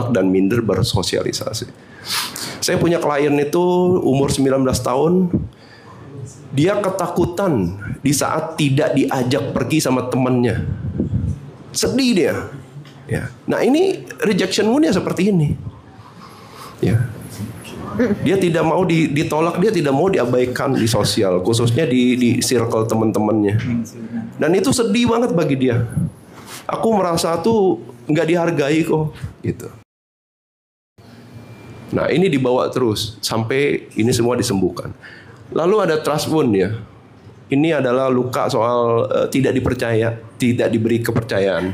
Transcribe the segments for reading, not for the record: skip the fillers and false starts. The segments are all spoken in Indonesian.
ditolak dan minder bersosialisasi. Saya punya klien itu umur 19 tahun. Dia ketakutan di saat tidak diajak pergi sama temannya. Sedih dia. Ya. Nah ini rejection wound-nya seperti ini. Ya. Dia tidak mau ditolak, dia tidak mau diabaikan di sosial, khususnya di circle teman-temannya. Dan itu sedih banget bagi dia. Aku merasa tuh nggak dihargai kok, gitu. Nah ini dibawa terus sampai ini semua disembuhkan. Lalu ada trust wound ya. Ini adalah luka soal tidak dipercaya, tidak diberi kepercayaan.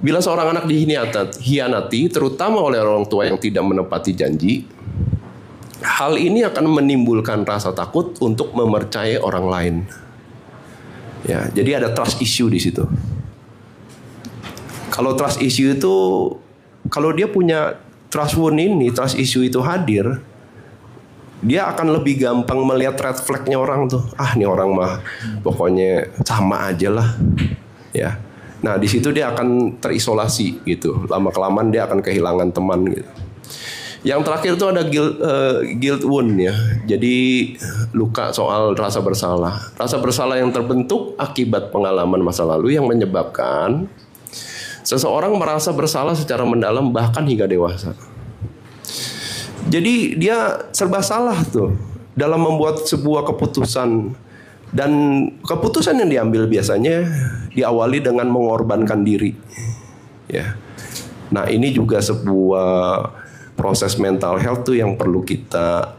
Bila seorang anak dihianati, terutama oleh orang tua yang tidak menepati janji, hal ini akan menimbulkan rasa takut untuk mempercayai orang lain. Ya, jadi ada trust issue di situ. Kalau trust issue itu, kalau dia punya trust wound ini, trust issue itu hadir, dia akan lebih gampang melihat red flag-nya orang tuh. Ah, ini orang mah pokoknya sama aja lah. Ya. Nah, di situ dia akan terisolasi gitu. Lama-kelamaan dia akan kehilangan teman gitu. Yang terakhir itu ada guilt wound ya. Jadi luka soal rasa bersalah. Rasa bersalah yang terbentuk akibat pengalaman masa lalu yang menyebabkan seseorang merasa bersalah secara mendalam bahkan hingga dewasa. Jadi dia serba salah tuh dalam membuat sebuah keputusan. Dan keputusan yang diambil biasanya diawali dengan mengorbankan diri. Ya. Nah ini juga sebuah proses mental health tuh yang perlu kita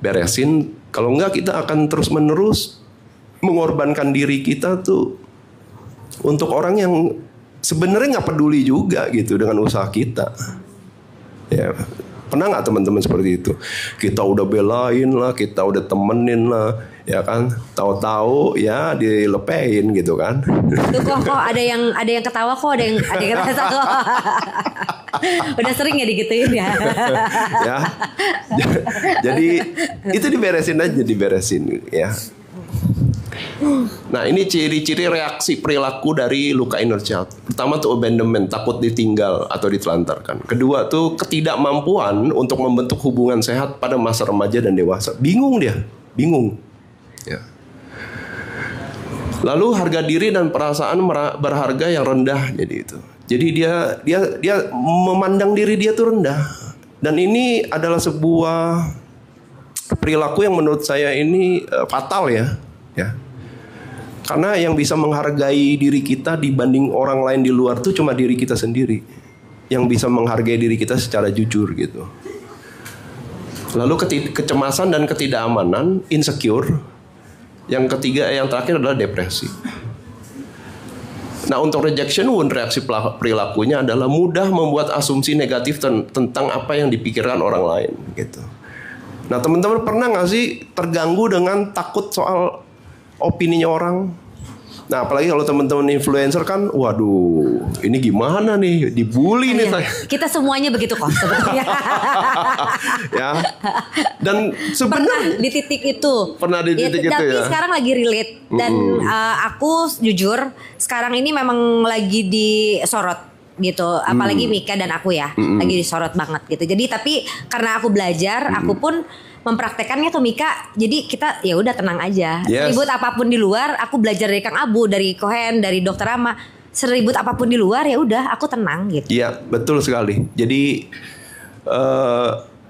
beresin. Kalau enggak kita akan terus menerus mengorbankan diri kita tuh untuk orang yang sebenarnya nggak peduli juga gitu dengan usaha kita. Ya, pernah nggak teman-teman seperti itu? Kita udah belain lah, kita udah temenin lah, ya kan? Tahu-tahu ya dilepein gitu kan? Tuh kok ada yang ketawa kok, ada yang ketawa. Udah sering ya digituin ya. Ya. Jadi itu diberesin ya. Nah ini ciri-ciri reaksi perilaku dari luka inner child. Pertama tuh abandonment, takut ditinggal atau ditelantarkan. Kedua tuh ketidakmampuan untuk membentuk hubungan sehat pada masa remaja dan dewasa. Bingung dia, bingung. Ya. Lalu harga diri dan perasaan berharga yang rendah jadi itu. Jadi dia memandang diri dia tuh rendah. Dan ini adalah sebuah perilaku yang menurut saya ini fatal ya. Karena yang bisa menghargai diri kita dibanding orang lain di luar tuh cuma diri kita sendiri. Yang bisa menghargai diri kita secara jujur gitu. Lalu kecemasan dan ketidakamanan, insecure. Yang ketiga, yang terakhir adalah depresi. Nah untuk rejection wound, reaksi perilakunya adalah mudah membuat asumsi negatif tentang apa yang dipikirkan orang lain gitu. Nah teman-teman pernah gak sih terganggu dengan takut soal opininya orang? Nah apalagi kalau teman-teman influencer kan, waduh ini gimana nih, dibully nih saya. Kita semuanya begitu kok sebetulnya. Ya. Dan sebenarnya pernah di titik itu. Pernah di titik itu tapi ya. sekarang lagi relate dan aku jujur sekarang ini memang lagi disorot gitu, apalagi Mika dan aku ya lagi disorot banget gitu. Jadi tapi karena aku belajar, aku pun mempraktekannya tuh Mika. Jadi kita ya udah tenang aja. Yes. Seribut apapun di luar, aku belajar dari Kang Abu, dari Kohen, dari Dokter Rama. Seribut apapun di luar ya udah aku tenang gitu. Iya betul sekali. Jadi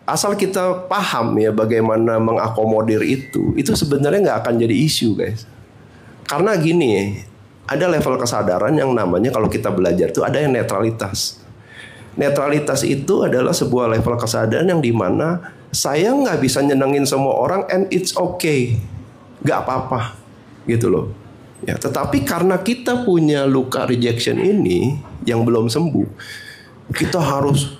asal kita paham ya bagaimana mengakomodir itu sebenarnya nggak akan jadi isu guys. Karena gini, ada level kesadaran yang namanya kalau kita belajar tuh ada yang netralitas. Netralitas itu adalah sebuah level kesadaran yang dimana saya nggak bisa nyenengin semua orang and it's okay, nggak apa-apa gitu loh. Ya, tetapi karena kita punya luka rejection ini yang belum sembuh, kita harus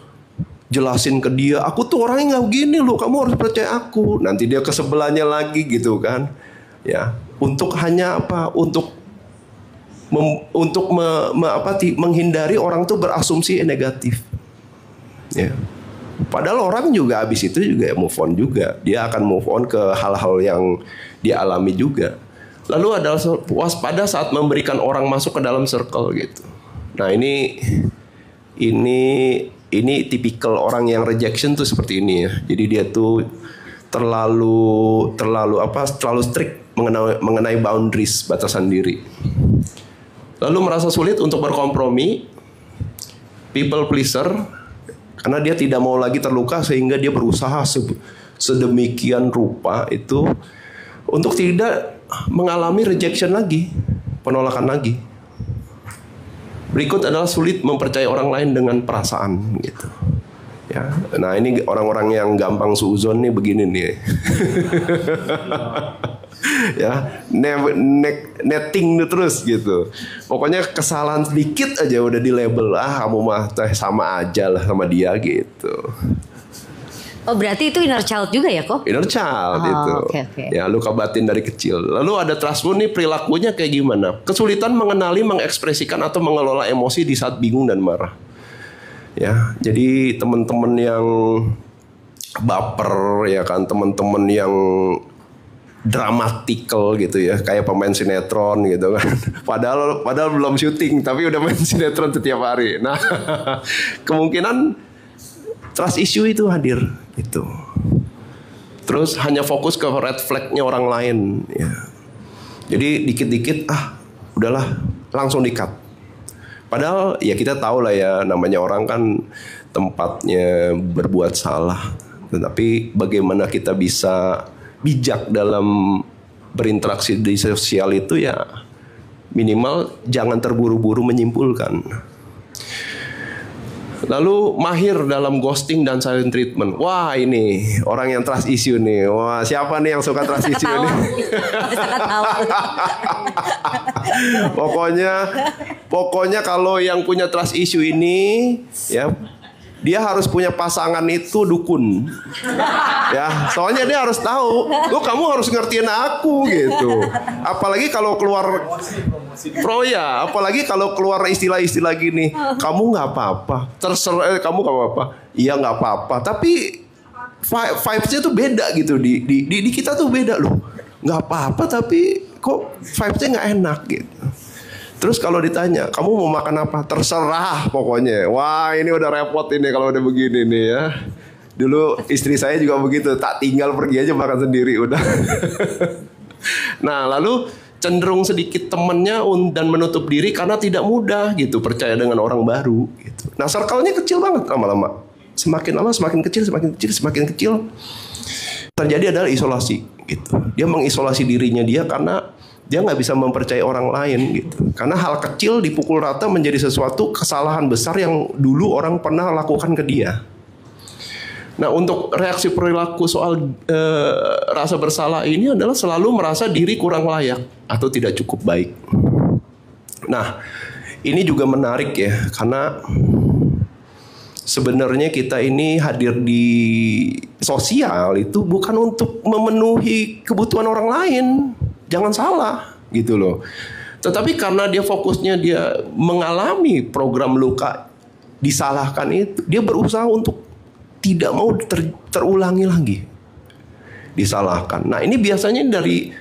jelasin ke dia, aku tuh orangnya nggak begini loh, kamu harus percaya aku. Nanti dia ke sebelahnya lagi gitu kan, ya. Untuk hanya apa? Untuk menghindari orang tuh berasumsi negatif. Ya. Padahal orang juga habis itu juga move on juga. Dia akan move on ke hal-hal yang dia alami juga. Lalu adalah waspada saat memberikan orang masuk ke dalam circle gitu. Nah ini tipikal orang yang rejection tuh seperti ini ya. Jadi dia tuh terlalu strict mengenai boundaries, batasan diri. Lalu merasa sulit untuk berkompromi, people pleaser, karena dia tidak mau lagi terluka sehingga dia berusaha sedemikian rupa itu untuk tidak mengalami rejection lagi, penolakan lagi. Berikut adalah sulit mempercayai orang lain dengan perasaan gitu. Ya, nah ini orang-orang yang gampang suuzon nih begini nih. Ya, netting terus gitu. Pokoknya kesalahan sedikit aja udah di label, kamu mah sama aja lah sama dia gitu. Oh berarti itu inner child juga ya kok? Inner child itu. Okay. Ya luka batin dari kecil. Lalu ada trustful nih, perilakunya kayak gimana? Kesulitan mengenali, mengekspresikan atau mengelola emosi di saat bingung dan marah. Ya, jadi teman-teman yang baper ya kan, teman-teman yang dramatikal gitu ya, kayak pemain sinetron gitu kan. Padahal belum syuting tapi udah main sinetron setiap hari. Nah, kemungkinan trust issue itu hadir gitu. Terus hanya fokus ke red flag-nya orang lain ya. Jadi dikit-dikit udahlah langsung di-cut. Padahal ya kita tahu lah ya, namanya orang kan tempatnya berbuat salah. Tetapi bagaimana kita bisa bijak dalam berinteraksi di sosial itu ya minimal jangan terburu-buru menyimpulkan. Lalu mahir dalam ghosting dan silent treatment. Wah ini orang yang trust issue nih. Wah siapa nih yang suka trust issue nih? Pokoknya kalau yang punya trust issue ini ya, dia harus punya pasangan itu dukun. Ya, soalnya dia harus tahu, kamu harus ngertiin aku gitu. Apalagi kalau keluar apalagi kalau keluar istilah-istilah gini, kamu nggak apa-apa, terserah kamu nggak apa-apa, iya nggak apa-apa. Tapi vibes-nya tuh beda gitu di kita tuh beda loh. Nggak apa-apa tapi kok vibes-nya nggak enak gitu. Terus kalau ditanya, kamu mau makan apa? Terserah pokoknya. Wah ini udah repot ini kalau udah begini nih ya. Dulu istri saya juga begitu, tak tinggal pergi aja makan sendiri udah. Nah lalu cenderung sedikit temennya dan menutup diri karena tidak mudah gitu percaya dengan orang baru gitu. Nah circle-nya kecil banget lama-lama. Semakin lama semakin kecil. Terjadi adalah isolasi gitu. Dia mengisolasi dirinya dia karena dia nggak bisa mempercayai orang lain gitu. Karena hal kecil dipukul rata menjadi sesuatu kesalahan besar yang dulu orang pernah lakukan ke dia. Nah untuk reaksi perilaku soal rasa bersalah ini adalah selalu merasa diri kurang layak atau tidak cukup baik. Nah ini juga menarik ya, karena sebenarnya kita ini hadir di sosial itu bukan untuk memenuhi kebutuhan orang lain. Jangan salah gitu loh. Tetapi karena dia fokusnya dia mengalami program luka disalahkan itu, dia berusaha untuk tidak mau terulangi lagi disalahkan. Nah ini biasanya dari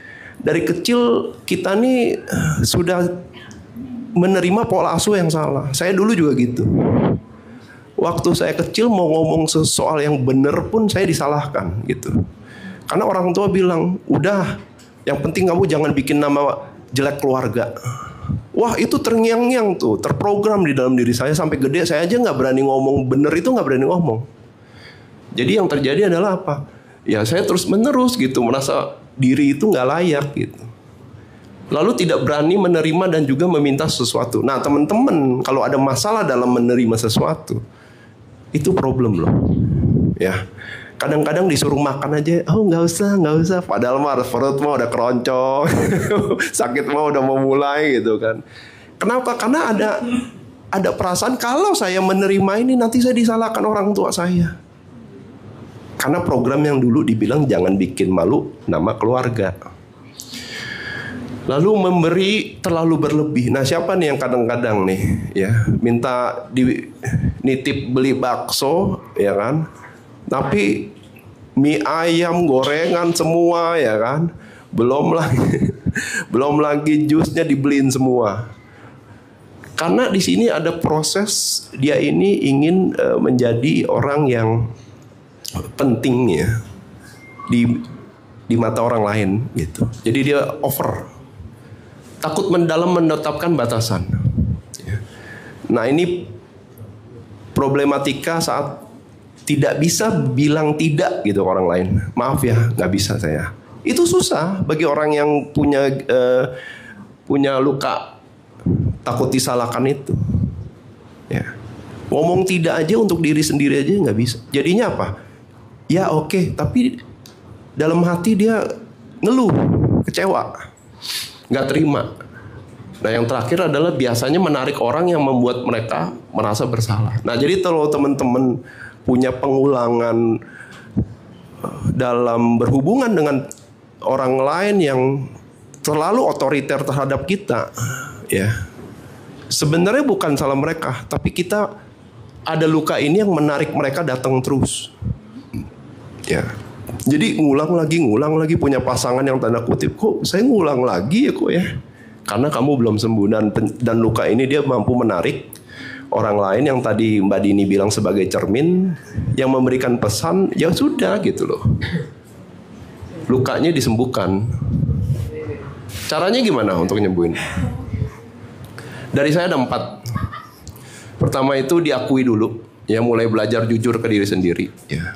kecil kita nih sudah menerima pola asuh yang salah. Saya dulu juga gitu. Waktu saya kecil mau ngomong soal yang benar pun saya disalahkan gitu. Karena orang tua bilang, udah yang penting kamu jangan bikin nama jelek keluarga. Wah itu terngiang-ngiang tuh, terprogram di dalam diri saya sampai gede. Saya aja nggak berani ngomong bener itu, nggak berani ngomong. Jadi yang terjadi adalah apa? Ya saya terus menerus gitu merasa diri itu nggak layak gitu. Lalu tidak berani menerima dan juga meminta sesuatu. Nah teman-teman kalau ada masalah dalam menerima sesuatu, itu problem loh. Ya. Kadang-kadang disuruh makan aja, nggak usah. Padahal mah perut mah udah keroncong, sakit mah udah mau mulai gitu kan. Kenapa? Karena ada perasaan kalau saya menerima ini nanti saya disalahkan orang tua saya. Karena program yang dulu dibilang jangan bikin malu nama keluarga. Lalu memberi terlalu berlebih. Nah siapa nih yang kadang-kadang nih ya minta nitip beli bakso ya kan, tapi mie ayam, gorengan semua ya kan, belum lagi jusnya dibeliin semua. Karena di sini ada proses dia ini ingin menjadi orang yang penting ya di mata orang lain gitu. Jadi dia over, takut mendalam menetapkan batasan. Nah ini problematika saat tidak bisa bilang tidak gitu ke orang lain. Maaf ya, nggak bisa saya. Itu susah bagi orang yang punya luka takut disalahkan itu. Ya. Ngomong tidak aja untuk diri sendiri aja nggak bisa. Jadinya apa? Ya oke, tapi dalam hati dia ngeluh, kecewa, nggak terima. Nah yang terakhir adalah biasanya menarik orang yang membuat mereka merasa bersalah. Nah jadi kalau teman-teman punya pengulangan dalam berhubungan dengan orang lain yang terlalu otoriter terhadap kita, ya sebenarnya bukan salah mereka, tapi kita ada luka ini yang menarik mereka datang terus. Ya, jadi ngulang lagi punya pasangan yang tanda kutip, kok saya ngulang lagi ya kok ya? Karena kamu belum sembuh dan luka ini dia mampu menarik orang lain yang tadi Mbak Dini bilang sebagai cermin yang memberikan pesan, ya sudah gitu loh. Lukanya disembuhkan. Caranya gimana untuk nyembuhin? Dari saya ada 4. Pertama itu diakui dulu, ya mulai belajar jujur ke diri sendiri. Ya.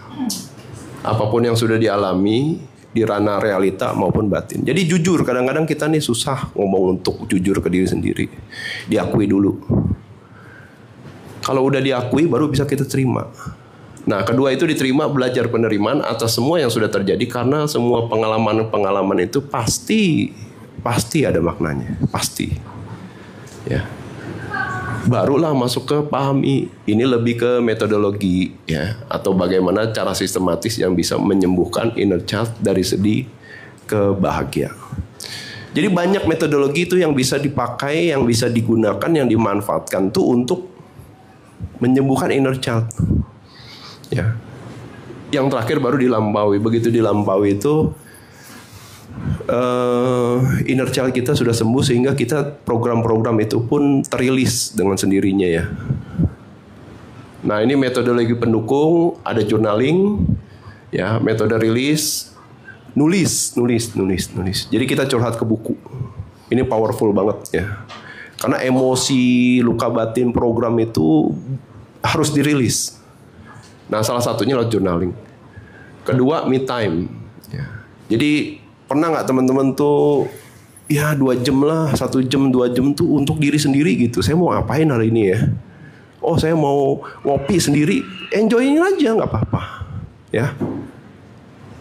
Apapun yang sudah dialami di ranah realita maupun batin. Jadi jujur, kadang-kadang kita nih susah ngomong untuk jujur ke diri sendiri. Diakui dulu. Kalau udah diakui baru bisa kita terima. Nah kedua itu diterima, belajar penerimaan atas semua yang sudah terjadi. Karena semua pengalaman-pengalaman itu pasti ada maknanya. Pasti. Ya. Barulah masuk ke pahami. Ini lebih ke metodologi ya, atau bagaimana cara sistematis yang bisa menyembuhkan inner child dari sedih ke bahagia. Jadi banyak metodologi itu yang bisa dipakai, yang bisa digunakan, yang dimanfaatkan tuh untuk menyembuhkan inner child. Ya. Yang terakhir baru dilampaui. Begitu dilampaui itu inner child kita sudah sembuh, sehingga kita program-program itu pun terilis dengan sendirinya ya. Nah ini metodologi pendukung, ada journaling, ya metode rilis, nulis. Jadi kita curhat ke buku. Ini powerful banget ya. Karena emosi, luka batin, program itu harus dirilis. Nah salah satunya lewat journaling. Kedua me time. Ya. Jadi pernah nggak teman-teman tuh ya 2 jam lah, 1 jam 2 jam tuh untuk diri sendiri gitu. Saya mau ngapain hari ini ya? Oh saya mau ngopi sendiri, enjoyin aja nggak apa-apa ya.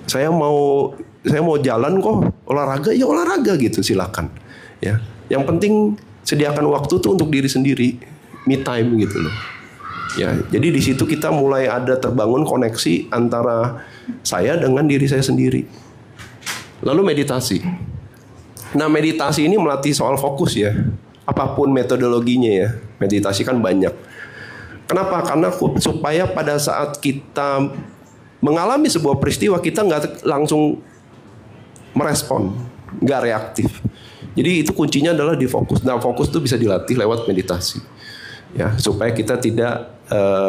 Saya mau jalan kok, olahraga ya olahraga gitu, silakan ya. Yang penting sediakan waktu tuh untuk diri sendiri, me time gitu loh ya. Jadi di situ kita mulai ada terbangun koneksi antara saya dengan diri saya sendiri. Lalu meditasi. Nah meditasi ini melatih soal fokus ya. Apapun metodologinya ya. Meditasi kan banyak. Kenapa? Karena supaya pada saat kita mengalami sebuah peristiwa, kita nggak langsung merespon, nggak reaktif. Jadi itu kuncinya adalah di fokus. Nah fokus itu bisa dilatih lewat meditasi. Ya, supaya kita tidak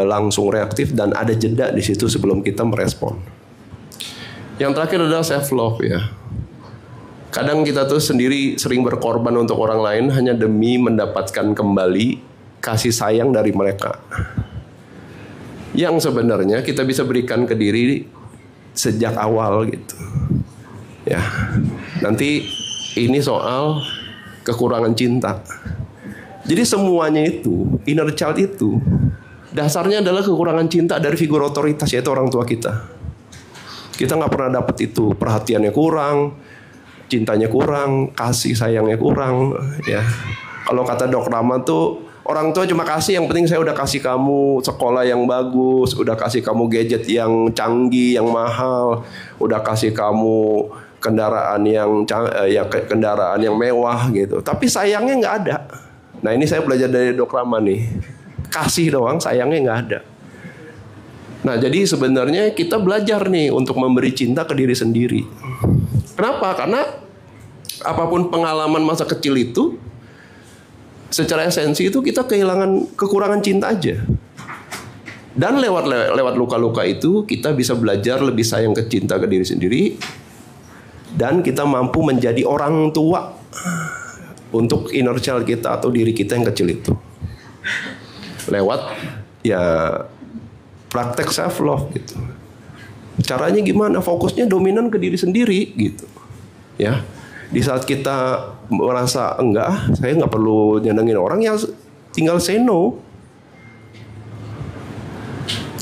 langsung reaktif dan ada jeda di situ sebelum kita merespon. Yang terakhir adalah self love ya. Kadang kita tuh sendiri sering berkorban untuk orang lain hanya demi mendapatkan kembali kasih sayang dari mereka. Yang sebenarnya kita bisa berikan ke diri sejak awal gitu. Ya. Nanti ini soal kekurangan cinta. Jadi semuanya itu, inner child itu dasarnya adalah kekurangan cinta dari figur otoritas, yaitu orang tua kita. Kita nggak pernah dapat itu, perhatiannya kurang, cintanya kurang, kasih sayangnya kurang ya. Kalau kata Dok Rama tuh, orang tua cuma kasih, yang penting saya udah kasih kamu sekolah yang bagus, udah kasih kamu gadget yang canggih, yang mahal, udah kasih kamu kendaraan kendaraan yang mewah gitu. Tapi sayangnya nggak ada. Nah ini saya belajar dari Dok Rama nih, kasih doang, sayangnya nggak ada. Nah jadi sebenarnya kita belajar nih untuk memberi cinta ke diri sendiri. Kenapa? Karena apapun pengalaman masa kecil itu Secara esensi itu kita kekurangan cinta aja. Dan lewat luka-luka itu kita bisa belajar lebih sayang cinta ke diri sendiri. Dan kita mampu menjadi orang tua untuk inner child kita atau diri kita yang kecil itu. Lewat ya praktek self love gitu. Caranya gimana? Fokusnya dominan ke diri sendiri gitu. Ya. Di saat kita merasa enggak, saya nggak perlu nyenengin orang, ya tinggal say no.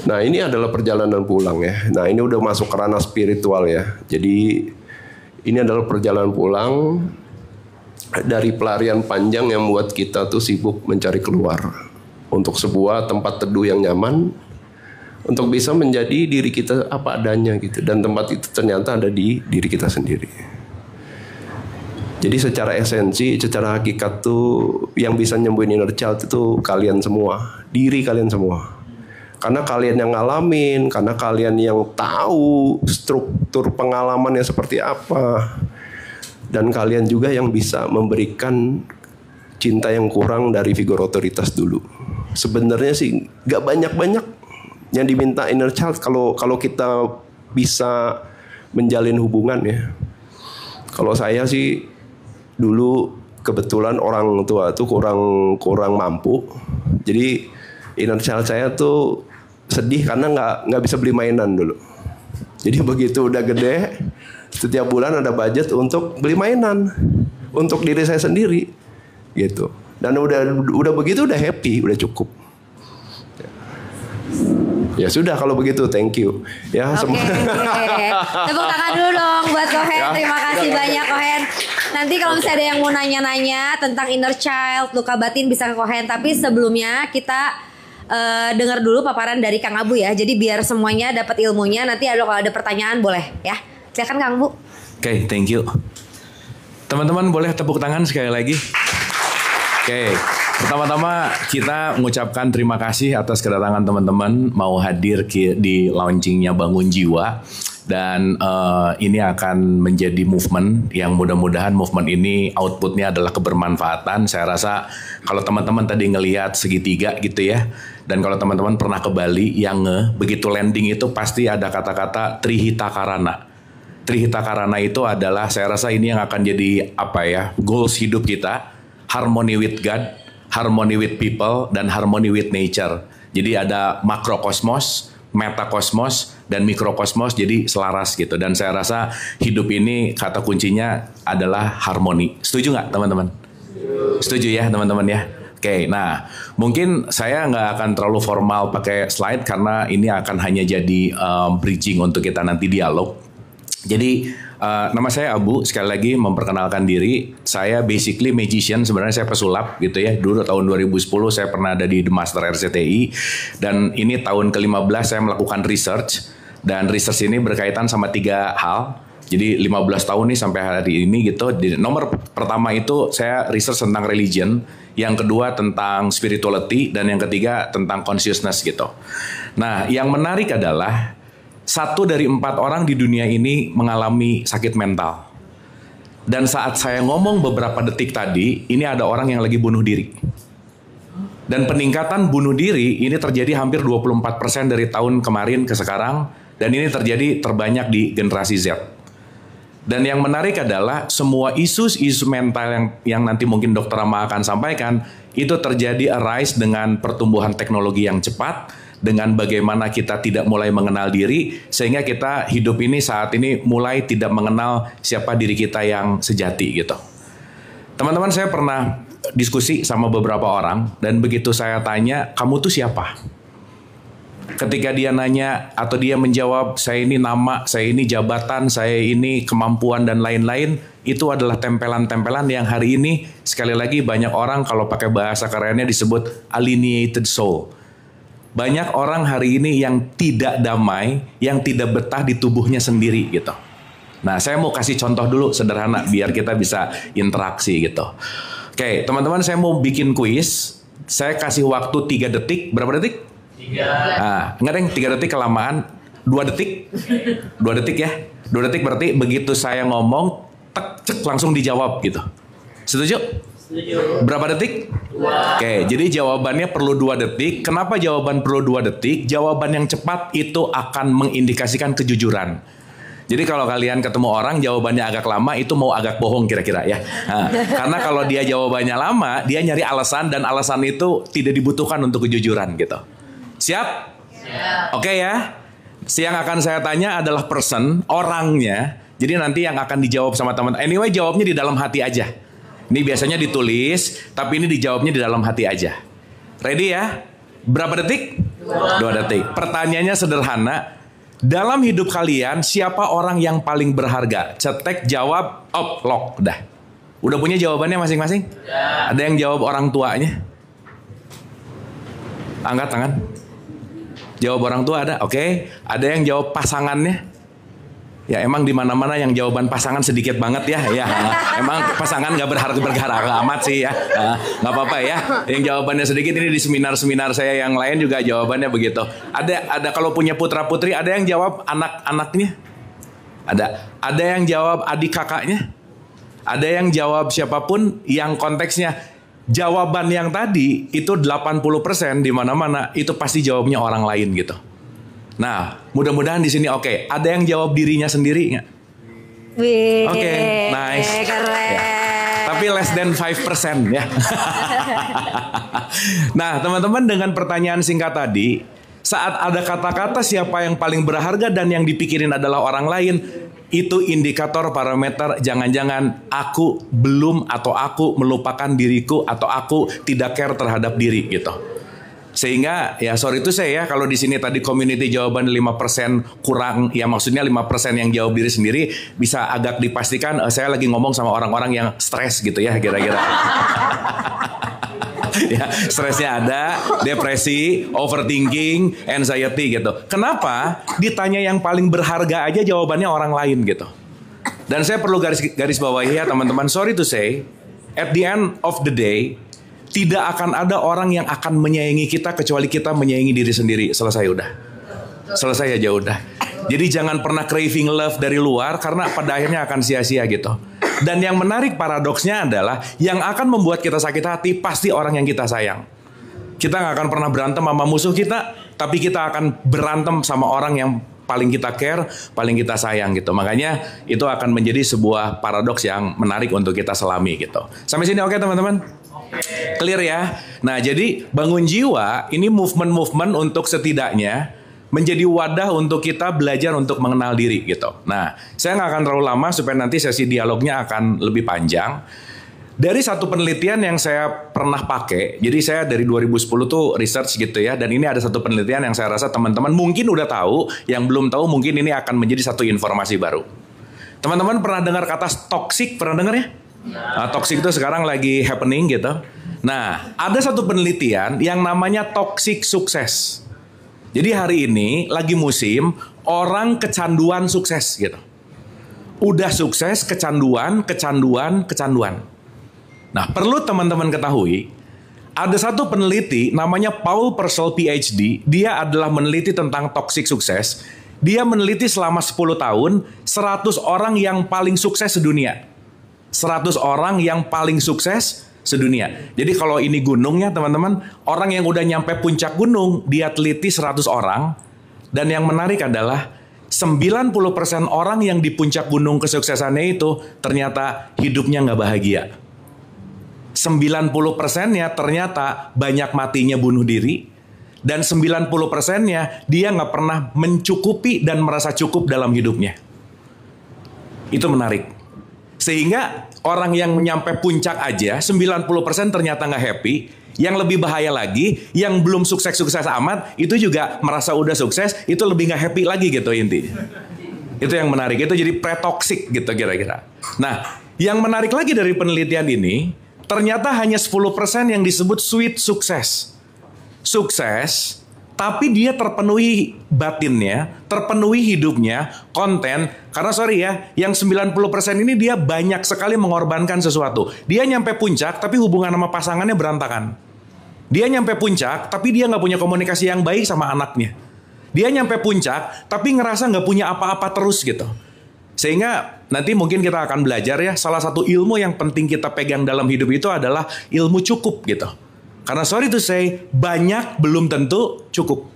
Nah, ini adalah perjalanan pulang ya. Nah, ini udah masuk ke ranah spiritual ya. Jadi ini adalah perjalanan pulang dari pelarian panjang yang membuat kita tuh sibuk mencari keluar untuk sebuah tempat teduh yang nyaman, untuk bisa menjadi diri kita apa adanya gitu. Dan tempat itu ternyata ada di diri kita sendiri. Jadi secara esensi, secara hakikat tuh yang bisa nyembuhin inner child itu kalian semua, diri kalian semua. Karena kalian yang ngalamin, karena kalian yang tahu struktur pengalamannya seperti apa. Dan kalian juga yang bisa memberikan cinta yang kurang dari figur otoritas dulu. Sebenarnya sih gak banyak-banyak yang diminta inner child kalau kita bisa menjalin hubungan ya. Kalau saya sih dulu kebetulan orang tua tuh kurang mampu. Jadi inner child saya tuh sedih karena nggak bisa beli mainan dulu. Jadi begitu udah gede, setiap bulan ada budget untuk beli mainan untuk diri saya sendiri, gitu. Dan udah begitu udah happy, udah cukup. Ya sudah kalau begitu, thank you. Ya. Oke. Tepuk tangan dulu dong buat Kohen. Terima kasih banyak Kohen. Nanti kalau misalnya ada yang mau nanya-nanya tentang inner child, luka batin bisa ke Kohen. Tapi sebelumnya kita dengar dulu paparan dari Kang Abu ya. Jadi biar semuanya dapat ilmunya. Nanti kalau ada pertanyaan boleh ya. Silakan Kang Abu. Oke, thank you. Teman-teman boleh tepuk tangan sekali lagi. Oke, pertama-tama kita mengucapkan terima kasih atas kedatangan teman-teman mau hadir di launchingnya Bangun Jiwa. Dan ini akan menjadi movement yang mudah-mudahan movement ini outputnya adalah kebermanfaatan. Saya rasa kalau teman-teman tadi ngelihat segitiga gitu ya, dan kalau teman-teman pernah ke Bali yang begitu landing itu pasti ada kata-kata Trihita Karana. Trihita Karana itu adalah, saya rasa ini yang akan jadi apa ya, goals hidup kita, harmony with God, harmony with people, dan harmony with nature. Jadi ada makrokosmos, metakosmos, dan mikrokosmos, jadi selaras gitu. Dan saya rasa hidup ini kata kuncinya adalah harmoni. Setuju nggak teman-teman? Setuju ya teman-teman ya? Oke, nah mungkin saya nggak akan terlalu formal pakai slide karena ini akan hanya jadi bridging untuk kita nanti dialog. Jadi nama saya Abu, sekali lagi memperkenalkan diri. Saya basically magician, sebenarnya saya pesulap gitu ya. Dulu tahun 2010 saya pernah ada di The Master RCTI. Dan ini tahun ke-15 saya melakukan research. Dan research ini berkaitan sama 3 hal. Jadi 15 tahun nih sampai hari ini gitu. Nomor pertama itu saya research tentang religion. Yang kedua tentang spirituality. Dan yang ketiga tentang consciousness gitu. Nah yang menarik adalah 1 dari 4 orang di dunia ini mengalami sakit mental. Dan saat saya ngomong beberapa detik tadi, ini ada orang yang lagi bunuh diri. Dan peningkatan bunuh diri ini terjadi hampir 24% dari tahun kemarin ke sekarang. Dan ini terjadi terbanyak di generasi Z. Dan yang menarik adalah semua isu mental yang nanti mungkin Dr. Rama akan sampaikan, itu terjadi arise dengan pertumbuhan teknologi yang cepat, dengan bagaimana kita tidak mulai mengenal diri, sehingga kita hidup ini saat ini mulai tidak mengenal siapa diri kita yang sejati gitu. Teman-teman, saya pernah diskusi sama beberapa orang, dan begitu saya tanya, kamu tuh siapa? Ketika dia nanya atau dia menjawab, saya ini nama, saya ini jabatan, saya ini kemampuan dan lain-lain, itu adalah tempelan-tempelan yang hari ini sekali lagi banyak orang kalau pakai bahasa kerennya disebut alienated soul. Banyak orang hari ini yang tidak damai, yang tidak betah di tubuhnya sendiri gitu. Nah, saya mau kasih contoh dulu sederhana biar kita bisa interaksi gitu. Oke, teman-teman, saya mau bikin kuis. Saya kasih waktu 3 detik. Berapa detik? 3. Nah, enggak deng, 3 detik kelamaan. 2 detik. 2 detik ya. 2 detik berarti begitu saya ngomong, tek, cek, langsung dijawab gitu. Setuju? Berapa detik? Oke, jadi jawabannya perlu 2 detik. Kenapa jawaban perlu 2 detik? Jawaban yang cepat itu akan mengindikasikan kejujuran. Jadi kalau kalian ketemu orang jawabannya agak lama, itu mau agak bohong kira-kira ya. Nah, karena kalau dia jawabannya lama, dia nyari alasan, dan alasan itu tidak dibutuhkan untuk kejujuran gitu. Siap? Oke ya. Yang akan saya tanya adalah person, orangnya. Jadi nanti yang akan dijawab sama teman. Anyway, jawabnya di dalam hati aja. Ini biasanya ditulis, tapi ini dijawabnya di dalam hati aja. Ready ya? Berapa detik? 2 detik. Pertanyaannya sederhana. Dalam hidup kalian, siapa orang yang paling berharga? Cetek, jawab, lock. Udah punya jawabannya masing-masing? Ada yang jawab orang tuanya? Angkat tangan. Jawab orang tua ada? Oke. Ada yang jawab pasangannya? Ya emang di mana-mana yang jawaban pasangan sedikit banget ya. Ya, emang pasangan nggak berharga amat sih ya. Nggak apa-apa ya. Yang jawabannya sedikit, ini di seminar-seminar saya yang lain juga jawabannya begitu. Ada kalau punya putra-putri, ada yang jawab anak-anaknya. Ada yang jawab adik kakaknya. Ada yang jawab siapapun yang konteksnya jawaban yang tadi itu 80% di mana-mana itu pasti jawabnya orang lain gitu. Nah, mudah-mudahan di sini oke. Ada yang jawab dirinya sendiri nggak? Oke, nice. Keren. Ya. Tapi less than 5% ya. Nah, teman-teman, dengan pertanyaan singkat tadi, saat ada kata-kata siapa yang paling berharga dan yang dipikirin adalah orang lain, itu indikator parameter jangan-jangan aku belum atau aku melupakan diriku atau aku tidak care terhadap diri gitu. Sehingga ya sorry itu saya ya, kalau di sini tadi community jawaban 5% kurang, ya maksudnya 5% yang jawab diri sendiri, bisa agak dipastikan saya lagi ngomong sama orang-orang yang stres gitu ya kira-kira. Ya, stresnya ada, depresi, overthinking, anxiety gitu. Kenapa? Ditanya yang paling berharga aja jawabannya orang lain gitu. Dan saya perlu garis bawahi ya teman-teman, sorry to say, at the end of the day, tidak akan ada orang yang akan menyayangi kita kecuali kita menyayangi diri sendiri. Selesai udah. Selesai aja udah. Jadi jangan pernah craving love dari luar, karena pada akhirnya akan sia-sia gitu. Dan yang menarik paradoksnya adalah yang akan membuat kita sakit hati pasti orang yang kita sayang. Kita nggak akan pernah berantem sama musuh kita, tapi kita akan berantem sama orang yang paling kita care, paling kita sayang gitu. Makanya itu akan menjadi sebuah paradoks yang menarik untuk kita selami gitu. Sampai sini oke teman-teman? Clear ya? Nah jadi bangun jiwa ini movement-movement untuk setidaknya menjadi wadah untuk kita belajar untuk mengenal diri gitu. Nah saya nggak akan terlalu lama supaya nanti sesi dialognya akan lebih panjang. Dari satu penelitian yang saya pernah pakai, jadi saya dari 2010 tuh research gitu ya, dan ini ada satu penelitian yang saya rasa teman-teman mungkin udah tahu, yang belum tahu mungkin ini akan menjadi satu informasi baru. Teman-teman pernah dengar kata toxic? Pernah dengar ya? Nah, toxic itu sekarang lagi happening gitu. Nah, ada satu penelitian yang namanya toxic sukses. Jadi hari ini lagi musim orang kecanduan sukses gitu. Udah sukses, kecanduan. Nah, perlu teman-teman ketahui, ada satu peneliti namanya Paul Purcell PhD, dia adalah meneliti tentang toxic sukses. Dia meneliti selama 10 tahun 100 orang yang paling sukses sedunia. 100 orang yang paling sukses sedunia. Jadi kalau ini gunungnya teman-teman, orang yang udah nyampe puncak gunung, dia teliti 100 orang. Dan yang menarik adalah 90% orang yang di puncak gunung kesuksesannya itu ternyata hidupnya nggak bahagia. 90%-nya ternyata banyak matinya bunuh diri. Dan 90%-nya dia nggak pernah mencukupi dan merasa cukup dalam hidupnya. Itu menarik. Sehingga orang yang nyampe puncak aja 90% ternyata nggak happy. Yang lebih bahaya lagi, yang belum sukses-sukses amat, itu juga merasa udah sukses, itu lebih nggak happy lagi gitu intinya. Itu yang menarik, itu jadi pre-toxic gitu kira-kira. Nah, yang menarik lagi dari penelitian ini, ternyata hanya 10% yang disebut sweet sukses. Sukses, tapi dia terpenuhi batinnya, terpenuhi hidupnya, konten. Karena sorry ya, yang 90% ini dia banyak sekali mengorbankan sesuatu. Dia nyampe puncak, tapi hubungan sama pasangannya berantakan. Dia nyampe puncak, tapi dia nggak punya komunikasi yang baik sama anaknya. Dia nyampe puncak, tapi ngerasa nggak punya apa-apa terus gitu. Sehingga nanti mungkin kita akan belajar ya, salah satu ilmu yang penting kita pegang dalam hidup itu adalah ilmu cukup gitu. Karena sorry to say, banyak belum tentu cukup.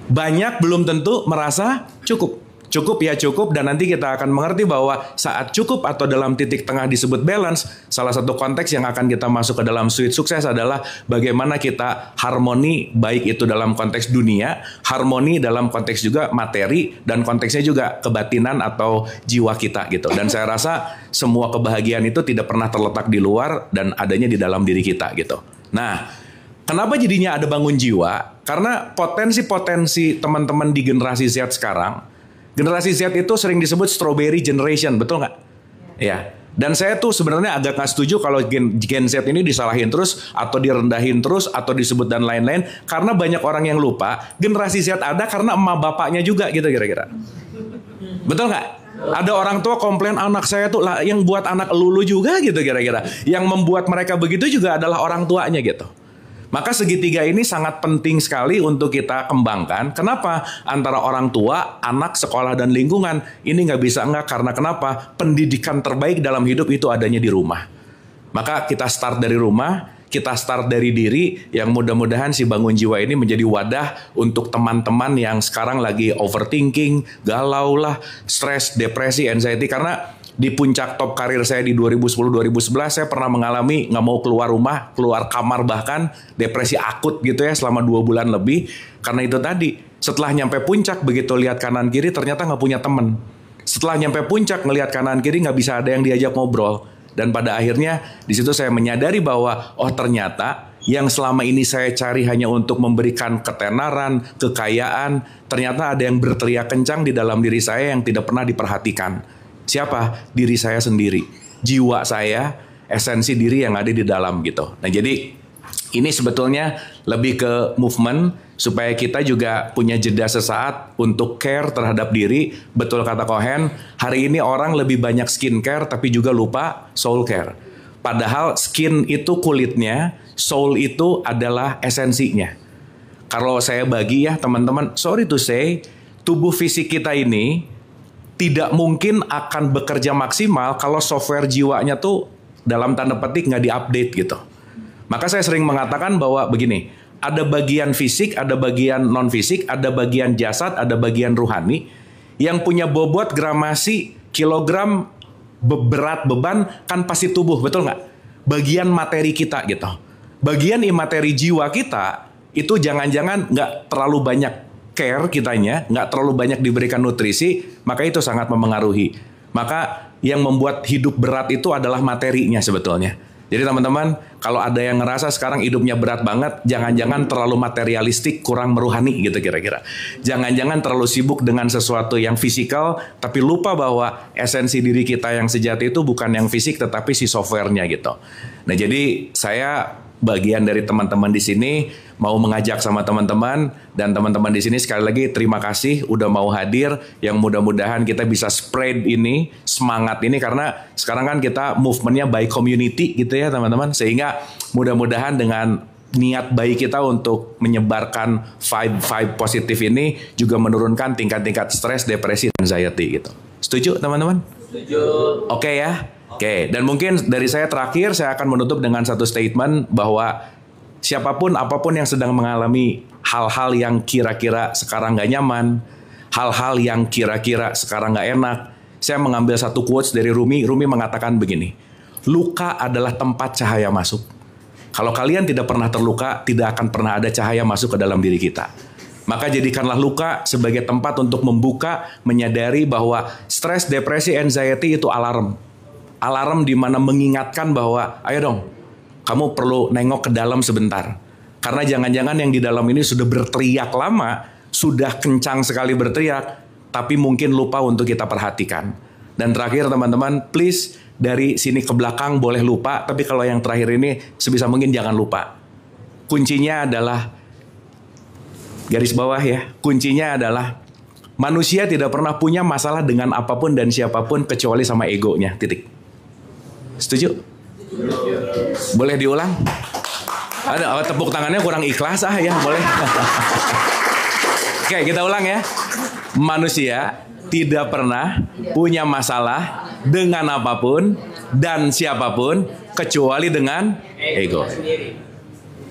Banyak belum tentu merasa cukup. Cukup ya cukup, dan nanti kita akan mengerti bahwa saat cukup atau dalam titik tengah disebut balance, salah satu konteks yang akan kita masuk ke dalam suite sukses adalah bagaimana kita harmoni, baik itu dalam konteks dunia, harmoni dalam konteks juga materi, dan konteksnya juga kebatinan atau jiwa kita gitu. Dan saya rasa semua kebahagiaan itu tidak pernah terletak di luar dan adanya di dalam diri kita gitu. Nah, kenapa jadinya ada bangun jiwa? Karena potensi-potensi teman-teman di generasi Z sekarang, generasi Z itu sering disebut strawberry generation, betul nggak? Ya. Dan saya tuh sebenarnya agak nggak setuju kalau Gen Z ini disalahin terus, atau direndahin terus, atau disebut dan lain-lain. Karena banyak orang yang lupa, generasi Z ada karena emak bapaknya juga gitu kira-kira. Betul nggak? Ada orang tua komplain anak saya tuh lah, yang buat anak lulu juga gitu kira-kira. Yang membuat mereka begitu juga adalah orang tuanya gitu. Maka segitiga ini sangat penting sekali untuk kita kembangkan. Kenapa? Antara orang tua, anak, sekolah, dan lingkungan. Ini nggak bisa enggak, karena kenapa? Pendidikan terbaik dalam hidup itu adanya di rumah. Maka kita start dari rumah, kita start dari diri, yang mudah-mudahan si bangun jiwa ini menjadi wadah untuk teman-teman yang sekarang lagi overthinking, galau lah, stres, depresi, anxiety. Karena di puncak top karir saya di 2010-2011, saya pernah mengalami nggak mau keluar rumah, keluar kamar, bahkan depresi akut gitu ya selama 2 bulan lebih. Karena itu tadi, setelah nyampe puncak, begitu lihat kanan kiri ternyata nggak punya teman. Setelah nyampe puncak, ngelihat kanan kiri nggak bisa ada yang diajak ngobrol. Dan pada akhirnya di situ saya menyadari bahwa oh ternyata yang selama ini saya cari hanya untuk memberikan ketenaran, kekayaan, ternyata ada yang berteriak kencang di dalam diri saya yang tidak pernah diperhatikan. Siapa? Diri saya sendiri. Jiwa saya, esensi diri yang ada di dalam gitu. Nah jadi ini sebetulnya lebih ke movement supaya kita juga punya jeda sesaat untuk care terhadap diri. Betul kata Cohen, hari ini orang lebih banyak skincare tapi juga lupa soul care. Padahal skin itu kulitnya, soul itu adalah esensinya. Kalau saya bagi ya teman-teman, sorry to say, tubuh fisik kita ini tidak mungkin akan bekerja maksimal kalau software jiwanya tuh dalam tanda petik nggak diupdate gitu. Maka saya sering mengatakan bahwa begini, ada bagian fisik, ada bagian non fisik, ada bagian jasad, ada bagian rohani. Yang punya bobot, gramasi, kilogram, berat, beban kan pasti tubuh, betul nggak? Bagian materi kita gitu. Bagian imateri jiwa kita itu jangan-jangan nggak terlalu banyak care kitanya, nggak terlalu banyak diberikan nutrisi, maka itu sangat memengaruhi. Maka yang membuat hidup berat itu adalah materinya sebetulnya. Jadi teman-teman, kalau ada yang ngerasa sekarang hidupnya berat banget, jangan-jangan terlalu materialistik, kurang meruhani gitu kira-kira. Jangan-jangan terlalu sibuk dengan sesuatu yang fisikal, tapi lupa bahwa esensi diri kita yang sejati itu bukan yang fisik, tetapi si softwarenya gitu. Nah jadi saya bagian dari teman-teman di sini mau mengajak sama teman-teman, dan teman-teman di sini sekali lagi terima kasih udah mau hadir, yang mudah-mudahan kita bisa spread ini, semangat ini, karena sekarang kan kita movementnya by community gitu ya teman-teman, sehingga mudah-mudahan dengan niat baik kita untuk menyebarkan vibe positif ini juga menurunkan tingkat-tingkat stres, depresi, dan anxiety gitu. Setuju teman-teman? Setuju. Oke ya. Oke, dan mungkin dari saya terakhir, saya akan menutup dengan satu statement bahwa siapapun, apapun yang sedang mengalami hal-hal yang kira-kira sekarang gak nyaman, hal-hal yang kira-kira sekarang gak enak, saya mengambil satu quotes dari Rumi. Rumi mengatakan begini, luka adalah tempat cahaya masuk. Kalau kalian tidak pernah terluka, tidak akan pernah ada cahaya masuk ke dalam diri kita. Maka jadikanlah luka sebagai tempat untuk membuka, menyadari bahwa stres, depresi, anxiety itu alarm. Alarm di mana mengingatkan bahwa ayo dong, kamu perlu nengok ke dalam sebentar. Karena jangan-jangan yang di dalam ini sudah berteriak lama, sudah kencang sekali berteriak, tapi mungkin lupa untuk kita perhatikan. Dan terakhir teman-teman, please dari sini ke belakang boleh lupa, tapi kalau yang terakhir ini sebisa mungkin jangan lupa. Kuncinya adalah, garis bawah ya, kuncinya adalah manusia tidak pernah punya masalah dengan apapun dan siapapun kecuali sama egonya, titik. Setuju? Boleh diulang? Ada tepuk tangannya kurang ikhlas ya, boleh. Oke, kita ulang ya. Manusia tidak pernah punya masalah dengan apapun dan siapapun kecuali dengan ego.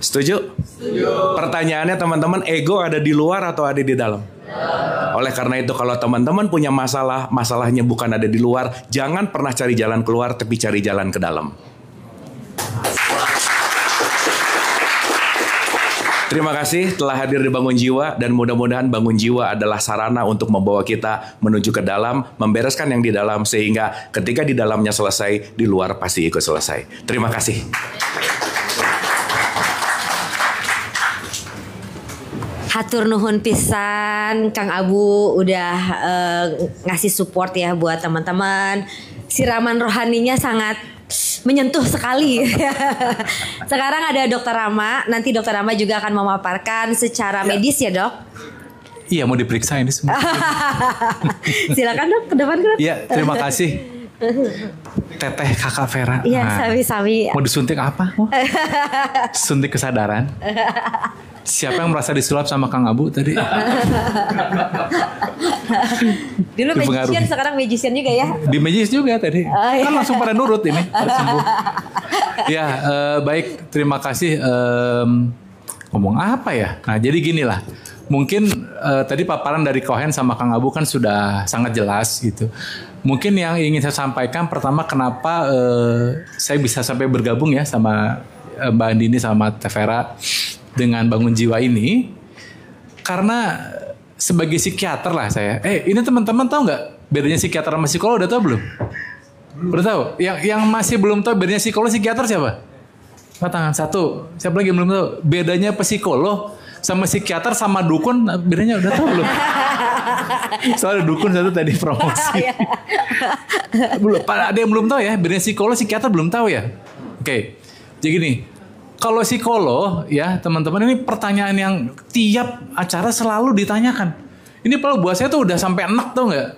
Setuju? Pertanyaannya teman-teman, ego ada di luar atau ada di dalam? Oleh karena itu kalau teman-teman punya masalah, masalahnya bukan ada di luar, jangan pernah cari jalan keluar, tapi cari jalan ke dalam. Terima kasih telah hadir di Bangun Jiwa, dan mudah-mudahan Bangun Jiwa adalah sarana untuk membawa kita menuju ke dalam, membereskan yang di dalam, sehingga ketika di dalamnya selesai, di luar pasti ikut selesai. Terima kasih. Hatur nuhun pisan Kang Abu udah ngasih support ya buat teman-teman. Siraman rohaninya sangat menyentuh sekali. Sekarang ada Dokter Rama. Nanti Dokter Rama juga akan memaparkan secara medis ya dok. Iya, mau diperiksa ini semua. Silakan dok, ke depan dok. Iya, terima kasih. Teteh Kakak Vera. Iya, sami-sami. Mau disuntik apa? Suntik kesadaran. Siapa yang merasa disulap sama Kang Abu tadi? Dulu magician, sekarang magician juga ya? Di magis juga tadi. Kan langsung pada nurut ini. Sembuh. Ya, baik. Terima kasih. Ngomong apa ya? Nah, jadi gini lah. Mungkin tadi paparan dari Kohen sama Kang Abu kan sudah sangat jelas gitu. Mungkin yang ingin saya sampaikan pertama, kenapa saya bisa sampai bergabung ya sama Mbak Andini sama Teh Vera dengan Bangun Jiwa ini, karena sebagai psikiater lah saya. Ini teman-teman tahu nggak bedanya psikiater sama psikolog? Udah tahu belum? Udah tahu? Yang masih belum tahu bedanya psikolog psikiater siapa? Tangan satu. Siapa lagi belum tahu? Bedanya psikolog sama psikiater sama dukun, bedanya udah tahu belum? Soalnya dukun satu tadi promosi. Belum, ada yang belum tahu ya? Bedanya psikolog psikiater belum tahu ya? Oke. Jadi gini, kalau psikolog ya teman-teman, ini pertanyaan yang tiap acara selalu ditanyakan. Ini kalau buat saya tuh udah sampai enak, tau nggak?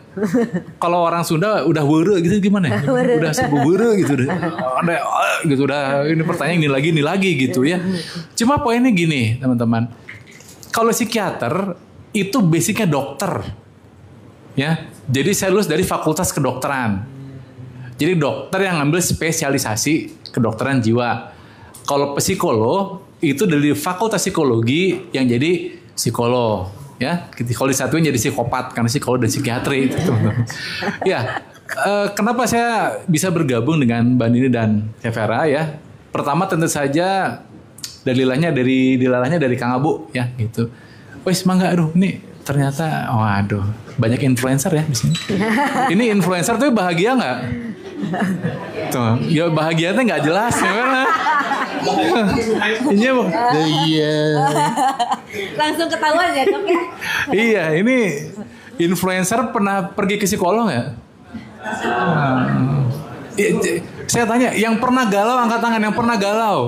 Kalau orang Sunda udah were gitu gimana ya? Udah sebuah were gitu deh. Ada gitu udah, ini pertanyaan ini lagi gitu ya. Cuma poinnya gini teman-teman. Kalau psikiater itu basicnya dokter. Ya. Jadi saya lulus dari Fakultas Kedokteran. Jadi dokter yang ngambil spesialisasi kedokteran jiwa. Kalau psikolog itu dari Fakultas Psikologi yang jadi psikolog, ya. Kalau disatuin jadi psikopat karena psikolog dan psikiatri itu, teman-teman. Ya, kenapa saya bisa bergabung dengan Mbak Nini dan Teh Vera ya? Pertama tentu saja dilalahnya dari Kang Abu ya gitu. Wes mangga, aduh ini ternyata, waduh banyak influencer ya di sini. Ini influencer tuh bahagia nggak? Tuh, ya bahagianya nggak jelas ya kan? Iya. Langsung ketahuan ya dok ya? Iya, ini influencer pernah pergi ke psikolog nggak? Saya tanya, yang pernah galau angkat tangan, yang pernah galau.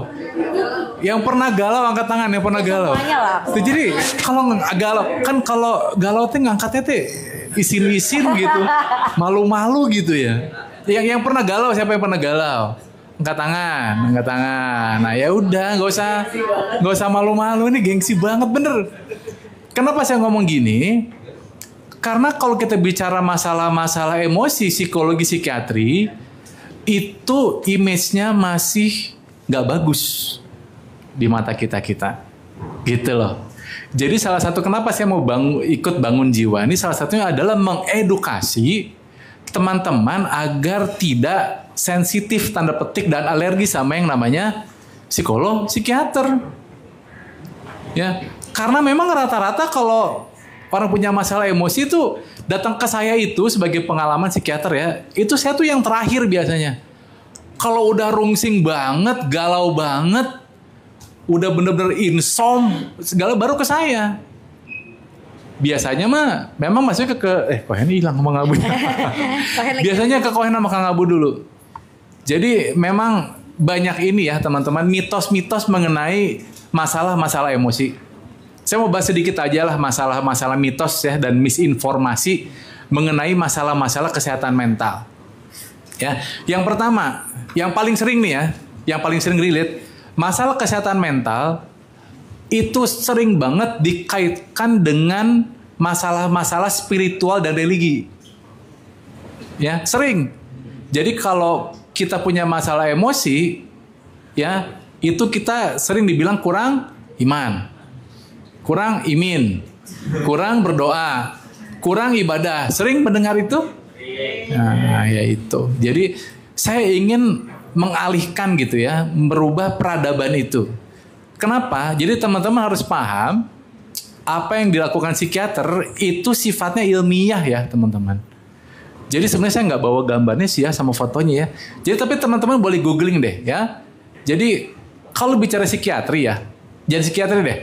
Yang pernah galau angkat tangan, yang pernah galau. Jadi kalau galau, kan kalau galau tuh ngangkatnya tuh isin-isin gitu, malu-malu gitu ya. Yang pernah galau, siapa yang pernah galau? Angkat tangan. Nah ya udah, nggak usah malu-malu, ini gengsi banget bener. Kenapa saya ngomong gini? Karena kalau kita bicara masalah-masalah emosi, psikologi, psikiatri, itu image-nya masih nggak bagus di mata kita, gitu loh. Jadi salah satu kenapa saya mau ikut Bangun Jiwa ini, salah satunya adalah mengedukasi teman-teman agar tidak sensitif tanda petik dan alergi sama yang namanya psikolog, psikiater. Ya, karena memang rata-rata kalau orang punya masalah emosi itu datang ke saya itu sebagai pengalaman psikiater ya, itu saya tuh yang terakhir biasanya. Kalau udah rungsing banget, galau banget, udah bener-bener insom, segala baru ke saya. Biasanya mah memang masuknya ke Kohen hilang sama Kang Abu. Biasanya ke Kohen sama Kang Abu dulu. Jadi memang banyak ini ya teman-teman, mitos-mitos mengenai masalah-masalah emosi. Saya mau bahas sedikit aja lah masalah-masalah mitos ya dan misinformasi mengenai masalah-masalah kesehatan mental. Ya, yang pertama, yang paling sering nih ya, yang paling sering relate, masalah kesehatan mental itu sering banget dikaitkan dengan masalah-masalah spiritual dan religi. Ya, sering. Jadi kalau kita punya masalah emosi, ya, itu kita sering dibilang kurang iman, kurang imin, kurang berdoa, kurang ibadah. Sering mendengar itu? Nah, ya itu. Jadi saya ingin mengalihkan gitu ya, merubah peradaban itu. Kenapa? Jadi teman-teman harus paham apa yang dilakukan psikiater itu sifatnya ilmiah ya teman-teman. Jadi sebenarnya saya nggak bawa gambarnya sih ya sama fotonya ya. Jadi tapi teman-teman boleh googling deh ya. Jadi kalau bicara psikiatri ya, jangan psikiatri deh.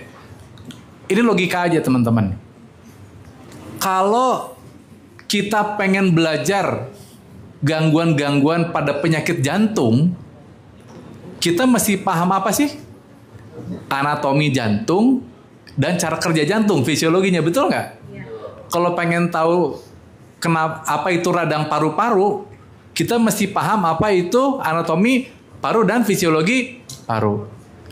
Ini logika aja teman-teman. Kalau kita pengen belajar gangguan-gangguan pada penyakit jantung, kita mesti paham apa sih? Anatomi jantung dan cara kerja jantung, fisiologinya, betul nggak? Kalau pengen tahu kenapa apa itu radang paru-paru, kita mesti paham apa itu anatomi paru dan fisiologi paru.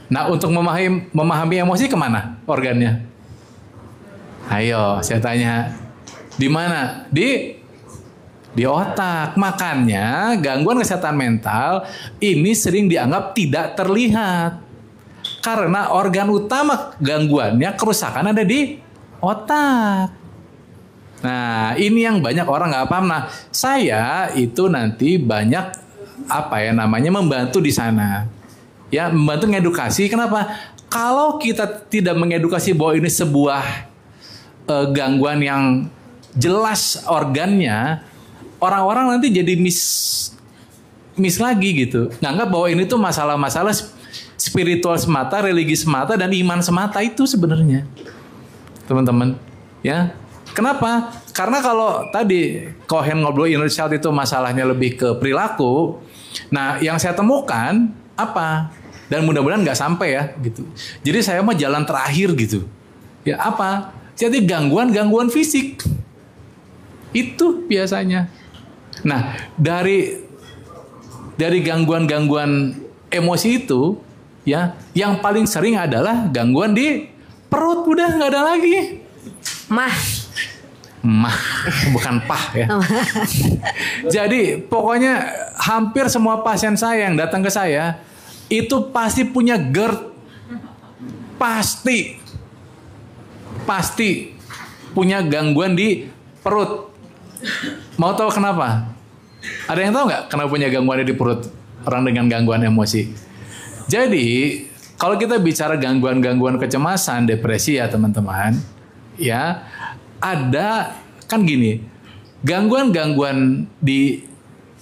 Nah, untuk memahami emosi kemana organnya? Ayo, saya tanya, di mana? Di otak. Makanya gangguan kesehatan mental ini sering dianggap tidak terlihat. Karena organ utama gangguannya, kerusakan ada di otak. Nah, ini yang banyak orang nggak paham. Nah, saya itu nanti banyak membantu di sana. Ya, membantu mengedukasi. Kenapa? Kalau kita tidak mengedukasi bahwa ini sebuah gangguan yang jelas organnya, orang-orang nanti jadi miss lagi gitu. Nganggap bahwa ini tuh masalah-masalah spiritual semata, religi semata, dan iman semata itu sebenarnya. Teman-teman, ya. Kenapa? Karena kalau tadi Cohen ngobrol inner child itu masalahnya lebih ke perilaku. Nah, yang saya temukan apa? Dan mudah-mudahan nggak sampai ya gitu. Jadi saya mau jalan terakhir gitu. Ya apa? Jadi gangguan-gangguan fisik. Itu biasanya. Nah, dari gangguan-gangguan emosi itu, ya, yang paling sering adalah gangguan di perut. Udah nggak ada lagi. Mah, bukan pah ya. Jadi pokoknya hampir semua pasien saya yang datang ke saya itu pasti punya GERD. Pasti punya gangguan di perut. Mau tahu kenapa? Ada yang tahu nggak kenapa punya gangguan di perut orang dengan gangguan emosi? Jadi kalau kita bicara gangguan-gangguan kecemasan, depresi ya teman-teman, ya ada kan gini, gangguan-gangguan di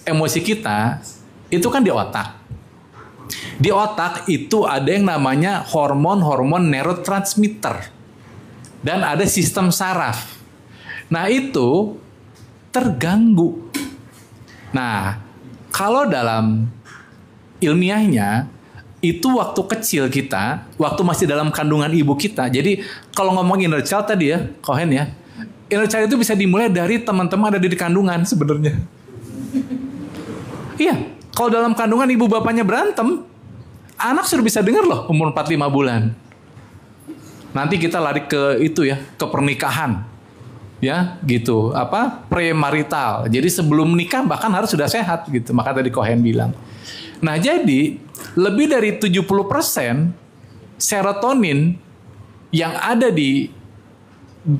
emosi kita itu kan di otak. Di otak itu ada yang namanya hormon-hormon neurotransmitter dan ada sistem saraf. Nah itu terganggu. Nah kalau dalam ilmiahnya itu waktu kecil kita, waktu masih dalam kandungan ibu kita. Jadi kalau ngomong inner child tadi ya, Cohen ya, inner child itu bisa dimulai dari teman-teman ada di kandungan sebenarnya. Iya, kalau dalam kandungan ibu bapaknya berantem, anak sudah bisa dengar loh umur 4-5 bulan. Nanti kita lari ke itu ya, ke pernikahan. Ya, gitu. Premarital. Jadi sebelum nikah bahkan harus sudah sehat gitu. Maka tadi Cohen bilang. Nah, jadi lebih dari 70% serotonin yang ada di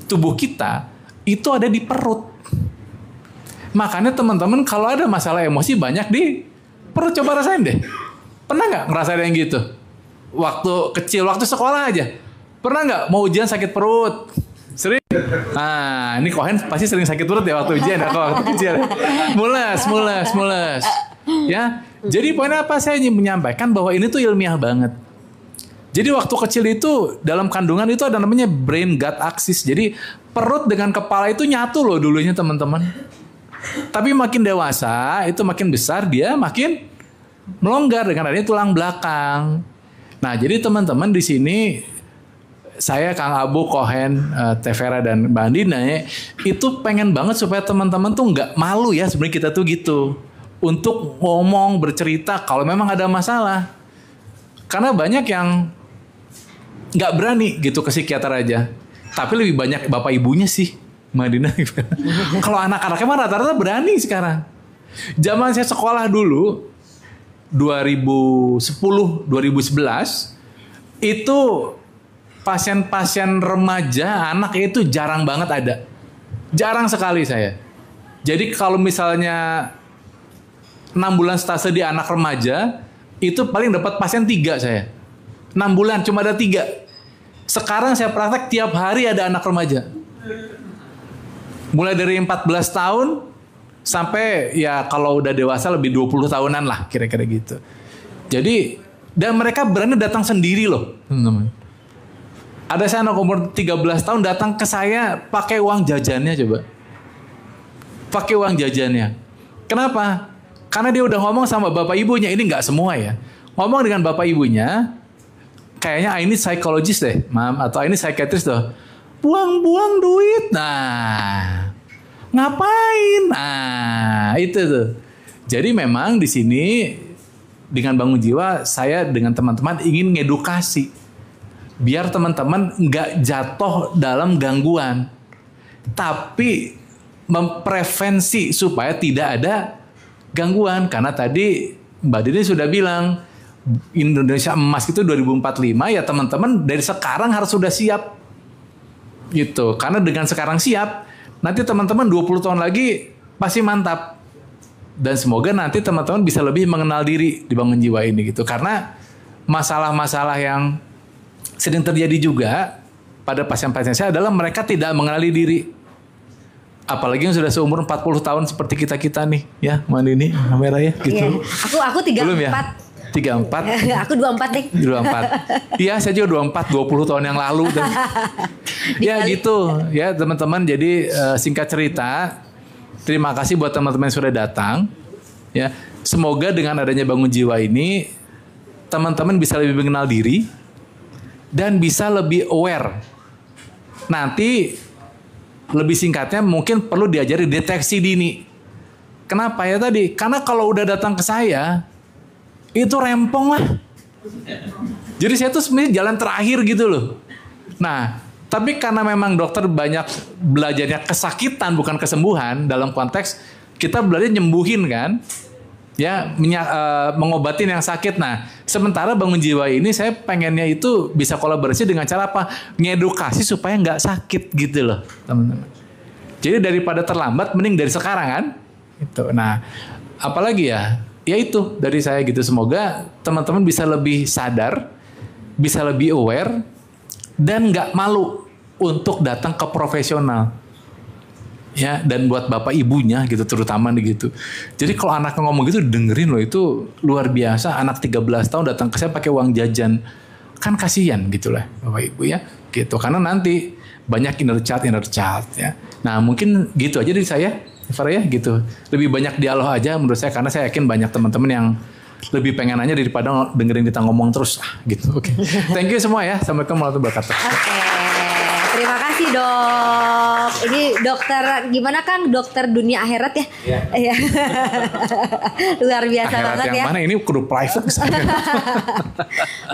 tubuh kita itu ada di perut. Makanya teman-teman kalau ada masalah emosi banyak di perut, coba rasain deh. Pernah nggak ngerasain yang gitu? Waktu kecil, waktu sekolah aja. Pernah nggak mau ujian sakit perut? Sering? Nah, ini Cohen pasti sering sakit perut ya waktu ujian, waktu kecil. Mules. Ya, jadi poinnya apa? Saya ingin menyampaikan bahwa ini tuh ilmiah banget. Jadi waktu kecil itu dalam kandungan itu ada namanya brain gut axis. Jadi perut dengan kepala itu nyatu loh dulunya teman-teman. Tapi makin dewasa itu makin besar dia makin melonggar dengan adanya tulang belakang. Nah jadi teman-teman di sini saya Kang Abu, Cohen, Tevera dan Mbak Andina itu pengen banget supaya teman-teman tuh nggak malu ya sebenarnya kita tuh gitu. Untuk ngomong, bercerita kalau memang ada masalah. Karena banyak yang nggak berani gitu ke psikiater aja. Tapi lebih banyak bapak ibunya sih, Madinah. Kalau anak-anaknya mah rata-rata berani sekarang. Zaman saya sekolah dulu 2010, 2011 itu pasien-pasien remaja anak itu jarang banget ada. Jarang sekali saya. Jadi kalau misalnya 6 bulan stase di anak remaja, itu paling dapat pasien 3 saya. 6 bulan cuma ada 3. Sekarang saya praktek tiap hari ada anak remaja. Mulai dari 14 tahun sampai ya kalau udah dewasa lebih 20 tahunan lah kira-kira gitu. Jadi dan mereka berani datang sendiri loh, teman-teman. Ada saya anak umur 13 tahun datang ke saya pakai uang jajannya coba. Pakai uang jajannya. Kenapa? Karena dia udah ngomong sama bapak ibunya, ini nggak semua ya. Ngomong dengan bapak ibunya, kayaknya ini psikologis deh, mam, atau ini psikiatris deh. Buang-buang duit, nah, ngapain? Nah, itu tuh. Jadi memang di sini dengan Bangun Jiwa, saya dengan teman-teman ingin ngedukasi, biar teman-teman nggak jatuh dalam gangguan, tapi memprevensi supaya tidak ada gangguan. Karena tadi Mbak Dini sudah bilang Indonesia emas itu 2045, ya teman-teman dari sekarang harus sudah siap gitu. Karena dengan sekarang siap, nanti teman-teman 20 tahun lagi pasti mantap. Dan semoga nanti teman-teman bisa lebih mengenal diri di Bangun Jiwa ini gitu. Karena masalah-masalah yang sering terjadi juga pada pasien-pasien saya adalah mereka tidak mengenali diri. Apalagi yang sudah seumur 40 tahun seperti kita-kita nih, ya, Mbak Dini, kamera ya, gitu. Iya. Aku 34. Belum ya? 34. Aku 24 deh. 24. Iya, saya juga 24, 20 tahun yang lalu. Ya gitu, ya teman-teman. Jadi singkat cerita, terima kasih buat teman-teman yang sudah datang. Ya, semoga dengan adanya Bangun Jiwa ini, teman-teman bisa lebih mengenal diri dan bisa lebih aware. Nanti lebih singkatnya mungkin perlu diajari deteksi dini. Kenapa ya tadi? Karena kalau udah datang ke saya, itu rempong lah. Jadi saya tuh sebenarnya jalan terakhir gitu loh. Nah, tapi karena memang dokter banyak belajarnya kesakitan bukan kesembuhan, dalam konteks kita belajar nyembuhin kan, ya, mengobatin yang sakit. Nah, sementara Bangun Jiwa ini saya pengennya itu bisa kolaborasi dengan cara apa? Ngedukasi supaya nggak sakit gitu loh, teman-teman. Jadi daripada terlambat, mending dari sekarang kan. Itu. Nah, apalagi ya? Ya itu dari saya gitu. Semoga teman-teman bisa lebih sadar, bisa lebih aware, dan nggak malu untuk datang ke profesional. Ya, dan buat bapak ibunya gitu terutama nih gitu. Jadi kalau anaknya ngomong gitu dengerin loh, itu luar biasa. Anak 13 tahun datang ke saya pakai uang jajan, kan kasihan gitu lah bapak ibu ya gitu. Karena nanti banyak inner child ya. Nah mungkin gitu aja dari saya, Farah ya gitu. Lebih banyak dialog aja menurut saya, karena saya yakin banyak teman-teman yang lebih pengen nanya daripada dengerin kita ngomong terus gitu. Oke. Thank you semua ya. Assalamualaikum warahmatullahi wabarakatuh. Terima kasih dok. Ini dokter gimana Kang? Dokter dunia akhirat ya? Iya. Luar biasa akhirat banget yang ya. Mana ini kudu private.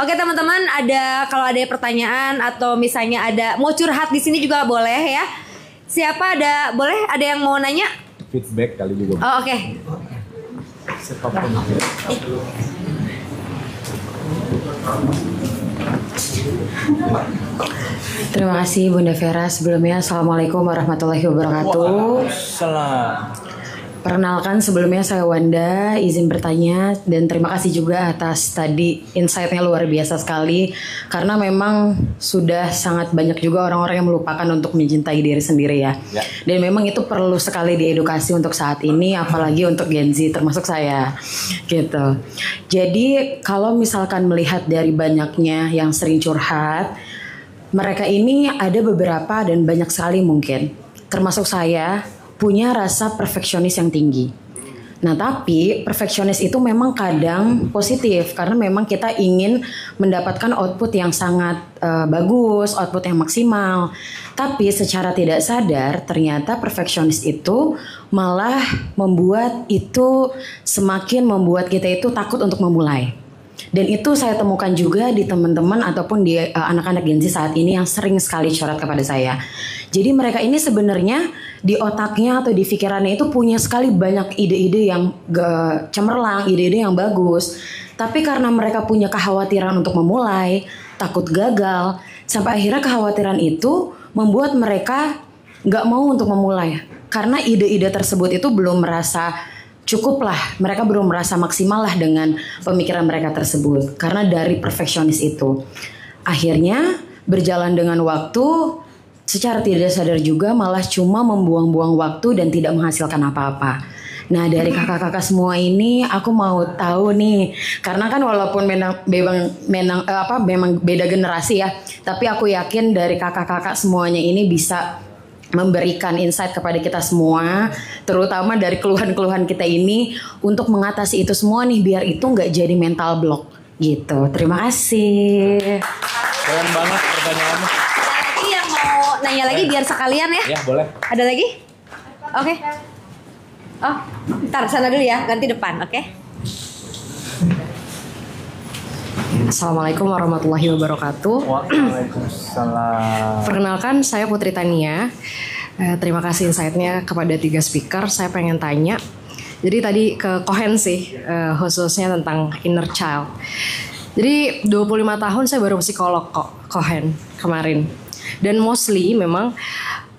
Oke teman-teman, kalau ada pertanyaan atau misalnya ada mau curhat di sini juga boleh ya. Siapa boleh ada yang mau nanya? Feedback kali juga. Oh oke. Terima kasih Bunda Vera. Sebelumnya Assalamualaikum warahmatullahi wabarakatuh. Perkenalkan sebelumnya saya Wanda, izin bertanya dan terima kasih juga atas tadi insight-nya luar biasa sekali. Karena memang sudah sangat banyak juga orang-orang yang melupakan untuk mencintai diri sendiri ya. Dan memang itu perlu sekali diedukasi untuk saat ini, apalagi untuk Gen Z termasuk saya gitu. Jadi kalau misalkan melihat dari banyaknya yang sering curhat, mereka ini ada beberapa dan banyak sekali mungkin, termasuk saya, punya rasa perfeksionis yang tinggi. Nah tapi perfeksionis itu memang kadang positif karena memang kita ingin mendapatkan output yang sangat bagus, output yang maksimal. Tapi secara tidak sadar ternyata perfeksionis itu malah membuat itu semakin membuat kita itu takut untuk memulai. Dan itu saya temukan juga di teman-teman ataupun di anak-anak Gen Z saat ini yang sering sekali curhat kepada saya. Jadi mereka ini sebenarnya di otaknya atau di pikirannya itu punya sekali banyak ide-ide yang cemerlang, ide-ide yang bagus. Tapi karena mereka punya kekhawatiran untuk memulai, takut gagal, sampai akhirnya kekhawatiran itu membuat mereka nggak mau untuk memulai. Karena ide-ide tersebut itu belum merasa cukup lah, mereka belum merasa maksimal lah dengan pemikiran mereka tersebut. Karena dari perfeksionis itu, akhirnya berjalan dengan waktu, secara tidak sadar juga malah cuma membuang-buang waktu dan tidak menghasilkan apa-apa. Nah, dari kakak-kakak semua ini aku mau tahu nih, karena kan walaupun memang beda generasi ya, tapi aku yakin dari kakak-kakak semuanya ini bisa memberikan insight kepada kita semua, terutama dari keluhan-keluhan kita ini untuk mengatasi itu semua nih, biar itu nggak jadi mental block gitu. Terima kasih. Keren banget pertanyaannya. Ada lagi yang mau nanya lagi biar sekalian ya? Ya boleh. Ada lagi? Oke. Oh, ntar sana dulu ya, ganti depan, oke? Assalamualaikum warahmatullahi wabarakatuh. Waalaikumsalam. Perkenalkan, saya Putri Tania. Terima kasih insight-nya kepada 3 speaker. Saya pengen tanya. Jadi tadi ke Kohen sih, khususnya tentang inner child. Jadi 25 tahun saya baru psikolog kok, Kohen kemarin. Dan mostly memang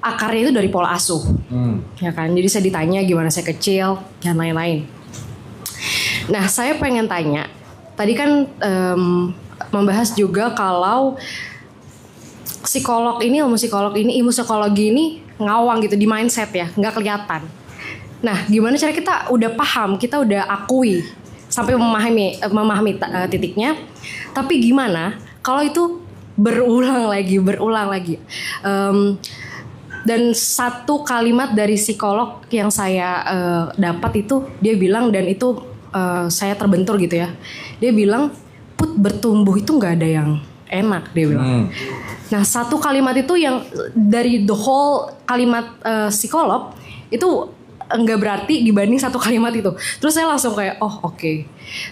akarnya itu dari pola asuh. Ya kan? Jadi saya ditanya gimana saya kecil dan lain-lain. Nah, saya pengen tanya. Tadi kan membahas juga kalau ilmu psikologi ini ngawang gitu di mindset ya, nggak kelihatan. Nah, gimana cara kita udah paham, kita udah akui sampai memahami titiknya, tapi gimana kalau itu berulang lagi. Dan satu kalimat dari psikolog yang saya dapat itu dia bilang, dan itu saya terbentur gitu ya. Dia bilang, Put, bertumbuh itu nggak ada yang enak, dia bilang. Nah, satu kalimat itu yang dari the whole kalimat psikolog itu nggak berarti dibanding satu kalimat itu. Terus saya langsung kayak, oh oke.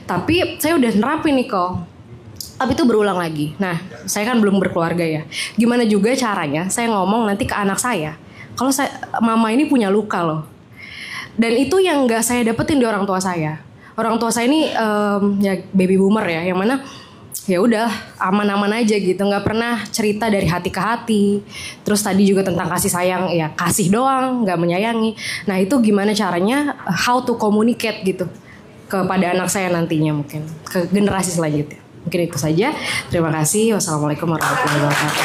Tapi saya udah nerapin nih kok. Tapi itu berulang lagi. Nah, saya kan belum berkeluarga ya. Gimana juga caranya saya ngomong nanti ke anak saya, kalau mama ini punya luka loh. Dan itu yang nggak saya dapetin di orang tua saya. Orang tua saya ini ya baby boomer ya, yang mana ya udah aman-aman aja gitu, nggak pernah cerita dari hati ke hati. Terus tadi juga tentang kasih sayang, ya kasih doang, nggak menyayangi. Nah, itu gimana caranya how to communicate gitu kepada anak saya nantinya, mungkin ke generasi selanjutnya. Mungkin itu saja. Terima kasih. Wassalamualaikum warahmatullahi wabarakatuh.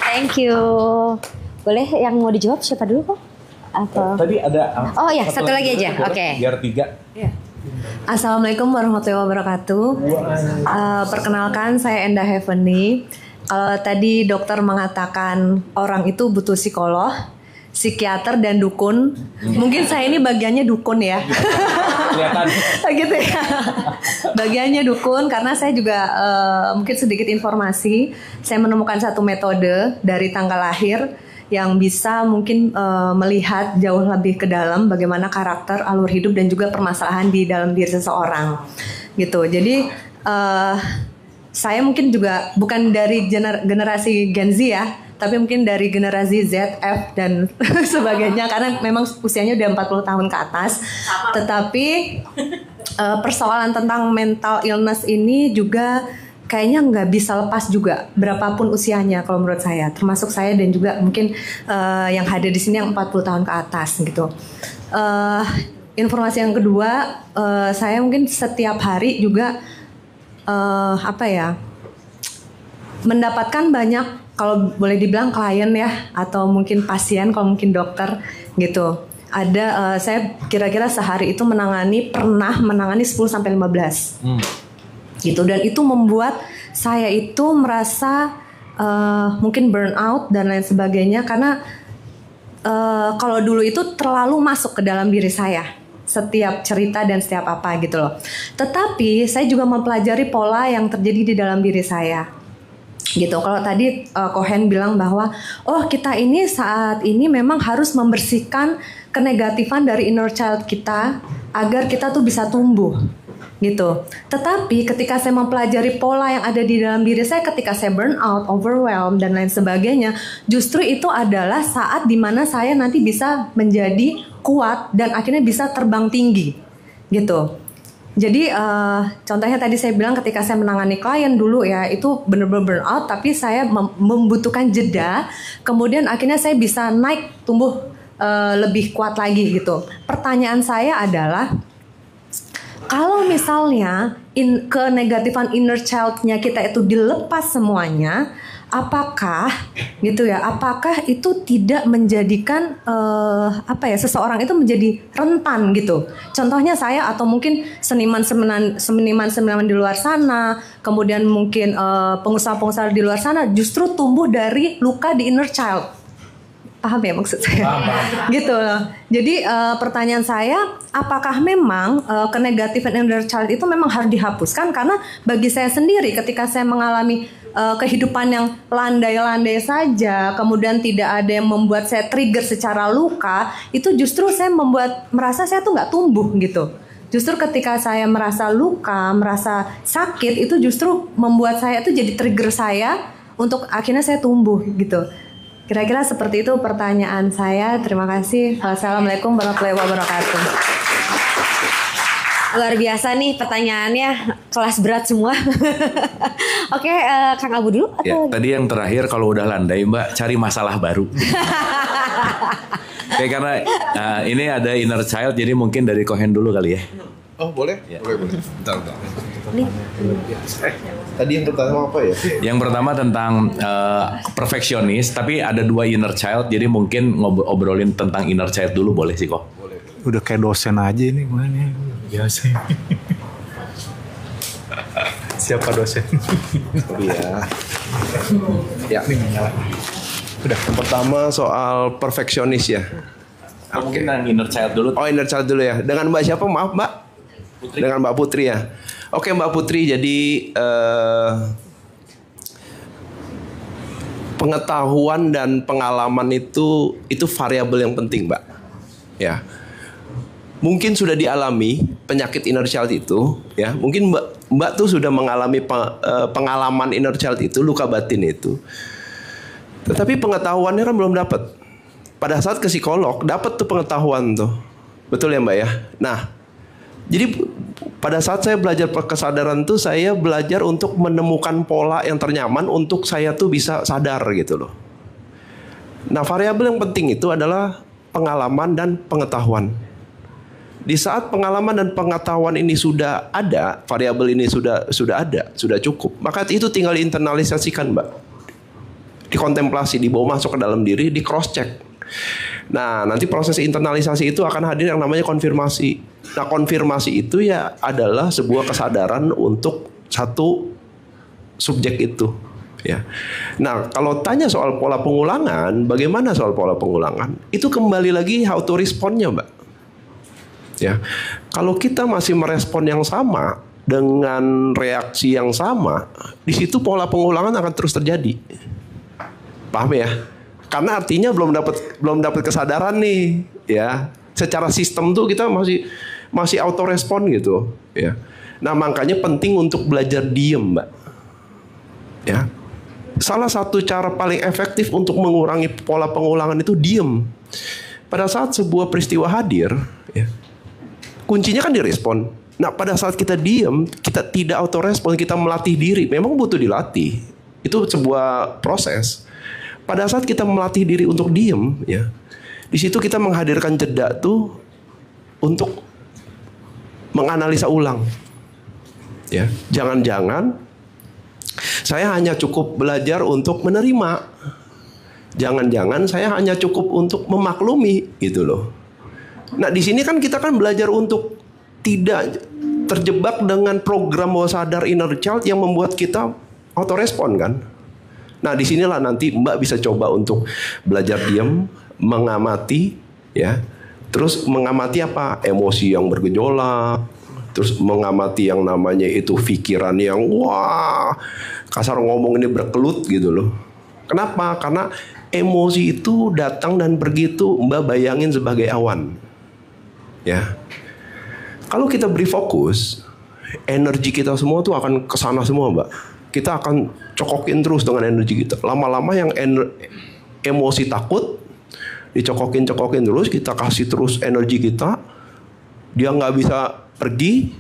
Thank you. Boleh yang mau dijawab siapa dulu kok? Atau Tadi ada. Oh ya, satu lagi aja. Oke. Biar 3. Ya. Assalamualaikum warahmatullahi wabarakatuh. Perkenalkan, saya Enda Heavenly. Kalau tadi dokter mengatakan orang itu butuh psikolog, psikiater dan dukun, mungkin saya ini bagiannya dukun ya. Kelihatan. Gitu ya. Bagiannya dukun karena saya juga mungkin sedikit informasi. Saya menemukan satu metode dari tanggal lahir yang bisa mungkin melihat jauh lebih ke dalam bagaimana karakter, alur hidup dan juga permasalahan di dalam diri seseorang gitu. Jadi saya mungkin juga bukan dari generasi Gen Z ya, tapi mungkin dari generasi Z, F dan sebagainya, karena memang usianya udah 40 tahun ke atas. Tetapi persoalan tentang mental illness ini juga kayaknya nggak bisa lepas juga berapapun usianya kalau menurut saya, termasuk saya dan juga mungkin yang hadir di sini yang 40 tahun ke atas gitu. Informasi yang kedua, saya mungkin setiap hari juga mendapatkan banyak, kalau boleh dibilang klien ya, atau mungkin pasien, kalau mungkin dokter gitu. Ada saya kira-kira sehari itu pernah menangani 10 sampai 15. Gitu, dan itu membuat saya itu merasa mungkin burnout dan lain sebagainya, karena kalau dulu itu terlalu masuk ke dalam diri saya setiap cerita dan setiap apa gitu loh. Tetapi saya juga mempelajari pola yang terjadi di dalam diri saya. gitu. Kalau tadi Cohen bilang bahwa kita ini saat ini memang harus membersihkan kenegatifan dari inner child kita agar kita tuh bisa tumbuh gitu. Tetapi ketika saya mempelajari pola yang ada di dalam diri saya ketika saya burn out, overwhelmed dan lain sebagainya, justru itu adalah saat dimana saya nanti bisa menjadi kuat dan akhirnya bisa terbang tinggi gitu. Jadi contohnya tadi saya bilang ketika saya menangani klien dulu ya itu benar-benar burn out, tapi saya membutuhkan jeda, kemudian akhirnya saya bisa naik tumbuh lebih kuat lagi gitu. Pertanyaan saya adalah kalau misalnya kenegatifan inner child-nya kita itu dilepas semuanya, apakah gitu ya? Apakah itu tidak menjadikan seseorang itu menjadi rentan gitu? Contohnya saya atau mungkin seniman di luar sana, kemudian mungkin pengusaha-pengusaha di luar sana justru tumbuh dari luka di inner child. Paham ya maksud saya? Paham. Gitu loh. Jadi pertanyaan saya, apakah memang kenegatifan inner child itu memang harus dihapuskan? Karena bagi saya sendiri ketika saya mengalami kehidupan yang landai-landai saja, kemudian tidak ada yang membuat saya trigger secara luka, itu justru saya merasa saya tuh nggak tumbuh gitu. Justru ketika saya merasa luka, merasa sakit, itu justru membuat saya itu jadi trigger saya untuk akhirnya saya tumbuh gitu. Kira-kira seperti itu pertanyaan saya. Terima kasih. Assalamualaikum warahmatullahi wabarakatuh. Luar biasa nih pertanyaannya, kelas berat semua. Oke, Kang Abu dulu. Ya, tadi yang terakhir kalau udah landai Mbak cari masalah baru. Oke, karena ini ada inner child, jadi mungkin dari Cohen dulu kali ya. Oh boleh? Ya. Boleh. Bentar. Tadi yang pertama apa ya? Yang pertama tentang perfeksionis, tapi ada 2 inner child, jadi mungkin ngobrolin tentang inner child dulu boleh sih kok. Boleh. Udah kayak dosen aja ini gimana? Biasa. Siapa dosen? Iya. Ya. Ini menyala. Udah. Yang pertama soal perfeksionis ya. Mungkin yang inner child dulu. Oh inner child dulu ya. Dengan Mbak siapa? Maaf Mbak. Putri. Dengan Mbak Putri ya. Oke Mbak Putri, jadi pengetahuan dan pengalaman itu variabel yang penting Mbak. Ya. Mungkin sudah dialami penyakit inner child itu, ya. Mungkin Mbak tuh sudah mengalami pengalaman inner child itu, luka batin itu. Tetapi pengetahuannya kan belum dapat. Pada saat ke psikolog dapat tuh pengetahuan tuh. Betul ya Mbak ya? Nah, jadi pada saat saya belajar kesadaran tuh saya belajar untuk menemukan pola yang ternyaman untuk saya tuh bisa sadar gitu loh. Nah, variabel yang penting itu adalah pengalaman dan pengetahuan. Di saat pengalaman dan pengetahuan ini sudah ada, variabel ini sudah ada, sudah cukup, maka itu tinggal diinternalisasikan Mbak. Dikontemplasi, dibawa masuk ke dalam diri, di cross check. Nah, nanti proses internalisasi itu akan hadir yang namanya konfirmasi. Nah, konfirmasi itu ya adalah sebuah kesadaran untuk satu subjek itu, ya. Nah, kalau tanya soal pola pengulangan, bagaimana soal pola pengulangan? Itu kembali lagi how to respondnya, Mbak. Ya, kalau kita masih merespon yang sama dengan reaksi yang sama, di situ pola pengulangan akan terus terjadi. Paham ya? Karena artinya belum dapat kesadaran nih, ya. Secara sistem tuh kita masih auto respon gitu, ya. Nah, makanya penting untuk belajar diem, Mbak. Ya. Salah satu cara paling efektif untuk mengurangi pola pengulangan itu diem. Pada saat sebuah peristiwa hadir, ya, kuncinya kan direspon. Nah, pada saat kita diem, kita tidak auto respon, kita melatih diri. Memang butuh dilatih. Itu sebuah proses. Pada saat kita melatih diri untuk diem, ya, di situ kita menghadirkan jeda tuh untuk menganalisa ulang. Ya, jangan-jangan saya hanya cukup belajar untuk menerima. Jangan-jangan saya hanya cukup untuk memaklumi, gitu loh. Nah, di sini kan kita kan belajar untuk tidak terjebak dengan program bawah sadar inner child yang membuat kita auto respon kan. Nah, disinilah nanti Mbak bisa coba untuk belajar diam, mengamati, ya. Terus mengamati apa? Emosi yang bergejolak. Terus mengamati yang namanya itu pikiran yang wah, kasar ngomong ini berkelut gitu loh. Kenapa? Karena emosi itu datang dan pergi itu Mbak bayangin sebagai awan. Ya. Kalau kita beri fokus, energi kita semua tuh akan kesana semua, Mbak. Kita akan cokokin terus dengan energi kita. Lama-lama yang emosi takut dicokokin terus, kita kasih terus energi kita, dia nggak bisa pergi,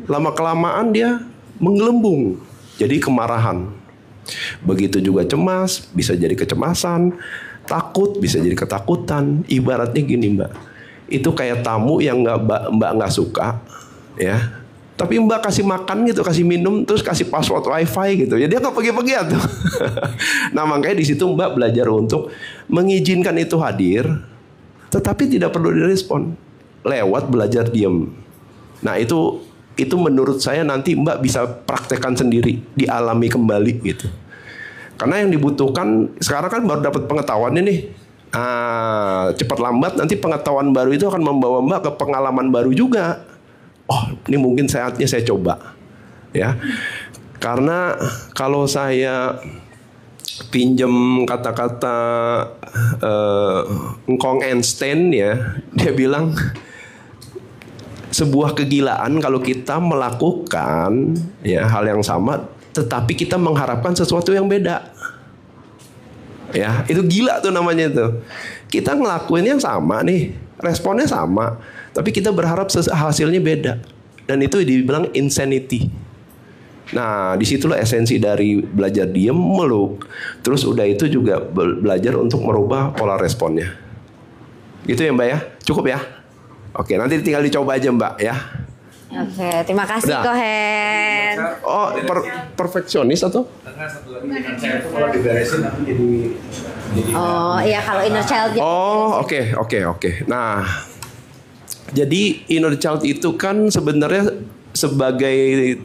lama kelamaan dia menggelembung jadi kemarahan. Begitu juga cemas bisa jadi kecemasan, takut bisa jadi ketakutan. Ibaratnya gini Mbak, itu kayak tamu yang mbak nggak suka ya, tapi Mbak kasih makan gitu, kasih minum, terus kasih password wifi gitu, ya dia nggak pergi-pergi tuh. Nah makanya di situ Mbak belajar untuk mengizinkan itu hadir, tetapi tidak perlu direspon, lewat belajar diam. Nah itu menurut saya nanti Mbak bisa praktekkan sendiri, dialami kembali gitu. Karena yang dibutuhkan sekarang kan baru dapat pengetahuan ini. Cepat lambat nanti pengetahuan baru itu akan membawa Mbak ke pengalaman baru juga. Oh, ini mungkin saatnya saya coba, ya. Karena kalau saya pinjem kata-kata Ngkong Einstein ya, dia bilang sebuah kegilaan kalau kita melakukan ya hal yang sama, tetapi kita mengharapkan sesuatu yang beda. Ya, itu gila tuh namanya tuh. Kita ngelakuin yang sama nih, responnya sama, tapi kita berharap hasilnya beda. Dan itu dibilang insanity. Nah, disitulah esensi dari belajar diam, meluk. Terus udah itu juga belajar untuk merubah pola responnya. Gitu ya Mbak ya? Cukup ya? Oke, nanti tinggal dicoba aja Mbak ya. Oke, terima kasih Kohen. Oh, perfeksionis atau? Satu lagi dengan saya itu kalau diberesin aku jadi Oh iya, kalau inner child. Oh oke. Nah, jadi inner child itu kan sebenarnya sebagai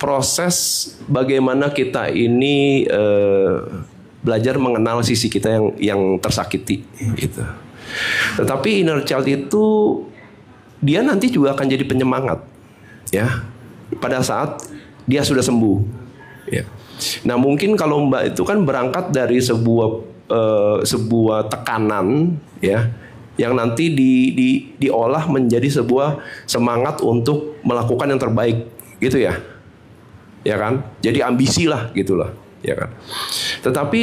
proses bagaimana kita ini belajar mengenal sisi kita yang tersakiti gitu. Tetapi inner child itu dia nanti juga akan jadi penyemangat ya pada saat dia sudah sembuh ya. Nah mungkin kalau Mbak itu kan berangkat dari sebuah tekanan ya yang nanti diolah menjadi sebuah semangat untuk melakukan yang terbaik gitu ya kan, jadi ambisi lah gitulah ya kan. Tetapi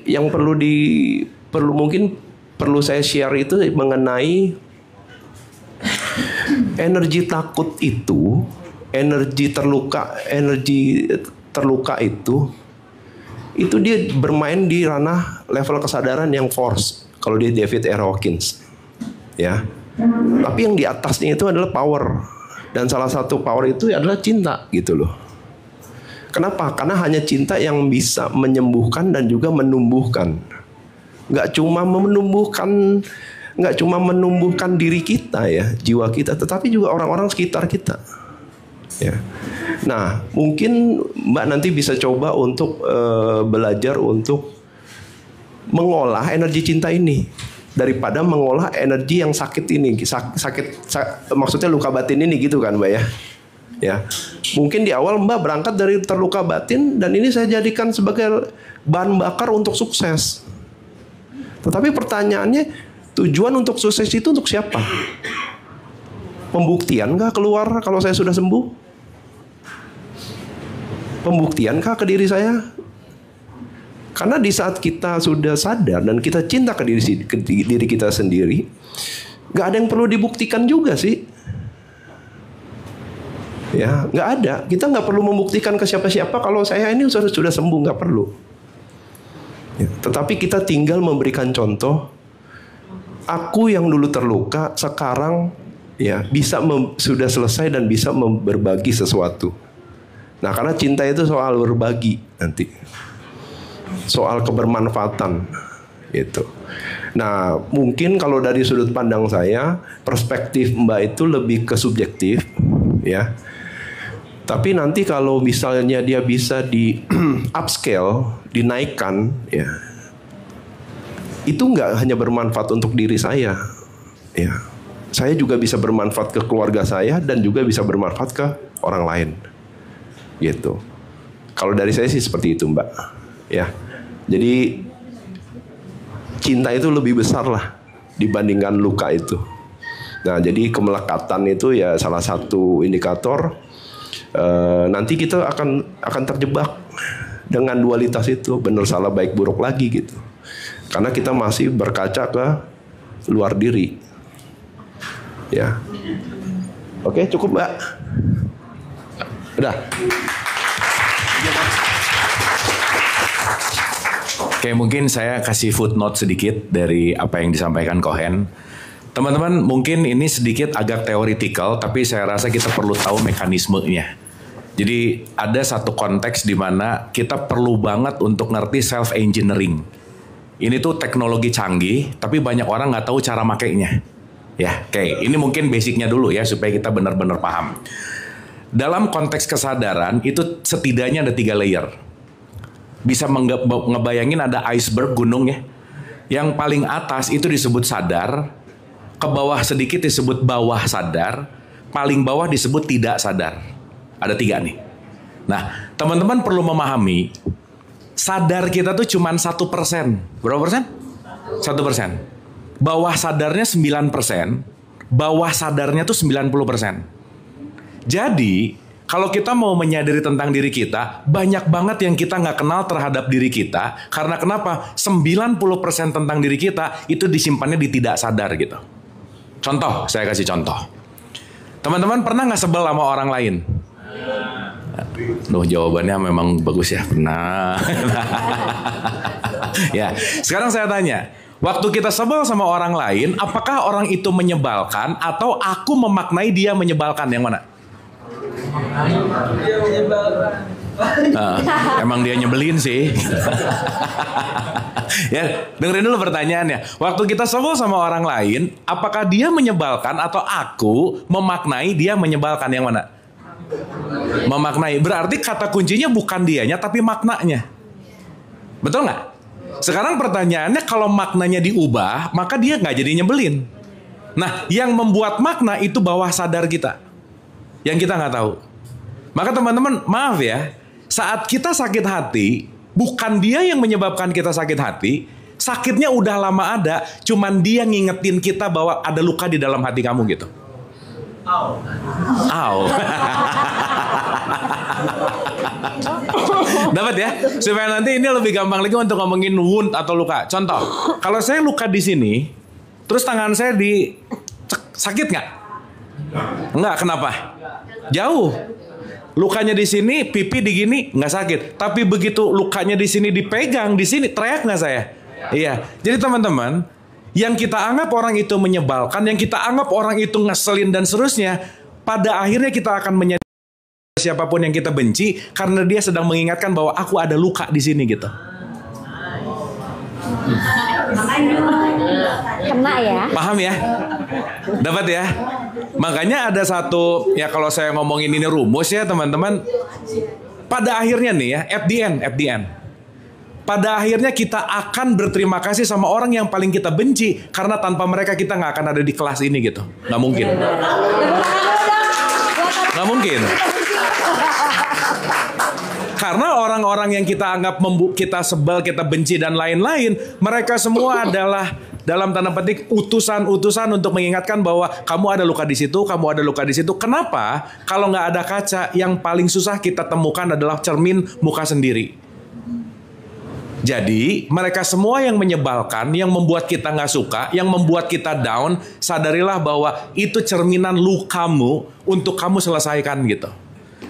yang perlu saya share itu mengenai energi takut itu, energi terluka itu dia bermain di ranah level kesadaran yang force. Kalau di David R. Hawkins, ya. Tapi yang di atasnya itu adalah power, dan salah satu power itu adalah cinta, gitu loh. Kenapa? Karena hanya cinta yang bisa menyembuhkan dan juga menumbuhkan. Nggak cuma menumbuhkan diri kita ya, jiwa kita, tetapi juga orang-orang sekitar kita. Ya. Nah, mungkin Mbak nanti bisa coba untuk belajar untuk mengolah energi cinta ini daripada mengolah energi yang sakit ini, maksudnya luka batin ini gitu kan, Mbak ya. Ya. Mungkin di awal Mbak berangkat dari terluka batin dan ini saya jadikan sebagai bahan bakar untuk sukses. Tetapi pertanyaannya, tujuan untuk sukses itu untuk siapa? Pembuktiankah keluar kalau saya sudah sembuh? Pembuktiankah ke diri saya? Karena di saat kita sudah sadar dan kita cinta ke diri kita sendiri, gak ada yang perlu dibuktikan juga sih. Ya, gak ada. Kita gak perlu membuktikan ke siapa-siapa kalau saya ini sudah sembuh, gak perlu. Ya, tetapi kita tinggal memberikan contoh. Aku yang dulu terluka sekarang ya sudah selesai dan bisa berbagi sesuatu. Nah, karena cinta itu soal berbagi nanti, soal kebermanfaatan gitu. Nah, mungkin kalau dari sudut pandang saya, perspektif Mbak itu lebih ke subjektif ya. Tapi nanti kalau misalnya dia bisa di upscale, dinaikkan ya, itu nggak hanya bermanfaat untuk diri saya, ya, saya juga bisa bermanfaat ke keluarga saya dan juga bisa bermanfaat ke orang lain, gitu. Kalau dari saya sih seperti itu, Mbak. Ya. Jadi cinta itu lebih besar lah dibandingkan luka itu. Nah, jadi kemelekatan itu ya salah satu indikator nanti kita akan terjebak dengan dualitas itu, benar salah baik buruk lagi gitu. Karena kita masih berkaca ke luar diri. Ya. Oke, cukup, Mbak. Udah. Oke, mungkin saya kasih footnote sedikit dari apa yang disampaikan Cohen. Teman-teman, mungkin ini sedikit agak teoretikal, tapi saya rasa kita perlu tahu mekanismenya. Jadi ada satu konteks di mana kita perlu banget untuk ngerti self-engineering. Ini tuh teknologi canggih, tapi banyak orang nggak tahu cara makainya. Ya, oke. Ini mungkin basicnya dulu ya, supaya kita benar-benar paham. Dalam konteks kesadaran, itu setidaknya ada 3 layer. Bisa ngebayangin ada iceberg gunung ya. Yang paling atas itu disebut sadar, ke bawah sedikit disebut bawah sadar, paling bawah disebut tidak sadar. Ada 3 nih. Nah, teman-teman perlu memahami, sadar kita tuh cuma 1%. Berapa persen? 1%. Bawah sadarnya 9%, bawah sadarnya tuh 90%. Jadi, kalau kita mau menyadari tentang diri kita, banyak banget yang kita nggak kenal terhadap diri kita. Karena kenapa? 90% tentang diri kita itu disimpannya di tidak sadar gitu. Contoh, saya kasih contoh. Teman-teman pernah nggak sebel sama orang lain? Duh, jawabannya memang bagus ya, pernah. Ya, sekarang saya tanya. Waktu kita sebel sama orang lain, apakah orang itu menyebalkan atau aku memaknai dia menyebalkan? Yang mana? Dia menyebalkan. Emang dia nyebelin sih. Ya, dengerin dulu pertanyaannya. Waktu kita sebel sama orang lain, apakah dia menyebalkan atau aku memaknai dia menyebalkan? Yang mana? Memaknai. Berarti kata kuncinya bukan dianya tapi maknanya. Betul nggak? Sekarang pertanyaannya, kalau maknanya diubah, maka dia nggak jadi nyebelin. Nah, yang membuat makna itu bawah sadar kita, yang kita nggak tahu. Maka teman-teman, maaf ya, saat kita sakit hati, bukan dia yang menyebabkan kita sakit hati. Sakitnya udah lama ada, cuman dia ngingetin kita bahwa ada luka di dalam hati kamu gitu. Au. Dapat ya? Supaya nanti ini lebih gampang lagi untuk ngomongin wound atau luka. Contoh, kalau saya luka di sini, terus tangan saya sakit nggak? Enggak, kenapa? Jauh. Lukanya di sini, pipi di gini nggak sakit. Tapi begitu lukanya di sini dipegang, di sini teriak nggak saya? Iya. Jadi teman-teman, yang kita anggap orang itu menyebalkan, yang kita anggap orang itu ngeselin dan seterusnya, pada akhirnya kita akan menyadari siapapun yang kita benci karena dia sedang mengingatkan bahwa aku ada luka di sini gitu. Kena ya. Paham ya? Dapat ya? Makanya ada satu, ya kalau saya ngomongin ini rumus ya teman-teman, pada akhirnya nih ya, at the end. Pada akhirnya kita akan berterima kasih sama orang yang paling kita benci, karena tanpa mereka kita nggak akan ada di kelas ini gitu. Nggak mungkin. Nggak mungkin. Karena orang-orang yang kita anggap kita sebel, kita benci dan lain-lain, mereka semua adalah dalam tanda petik utusan-utusan untuk mengingatkan bahwa kamu ada luka di situ, kamu ada luka di situ. Kenapa? Kalau nggak ada kaca, yang paling susah kita temukan adalah cermin muka sendiri. Jadi mereka semua yang menyebalkan, yang membuat kita nggak suka, yang membuat kita down, sadarilah bahwa itu cerminan lukamu untuk kamu selesaikan gitu.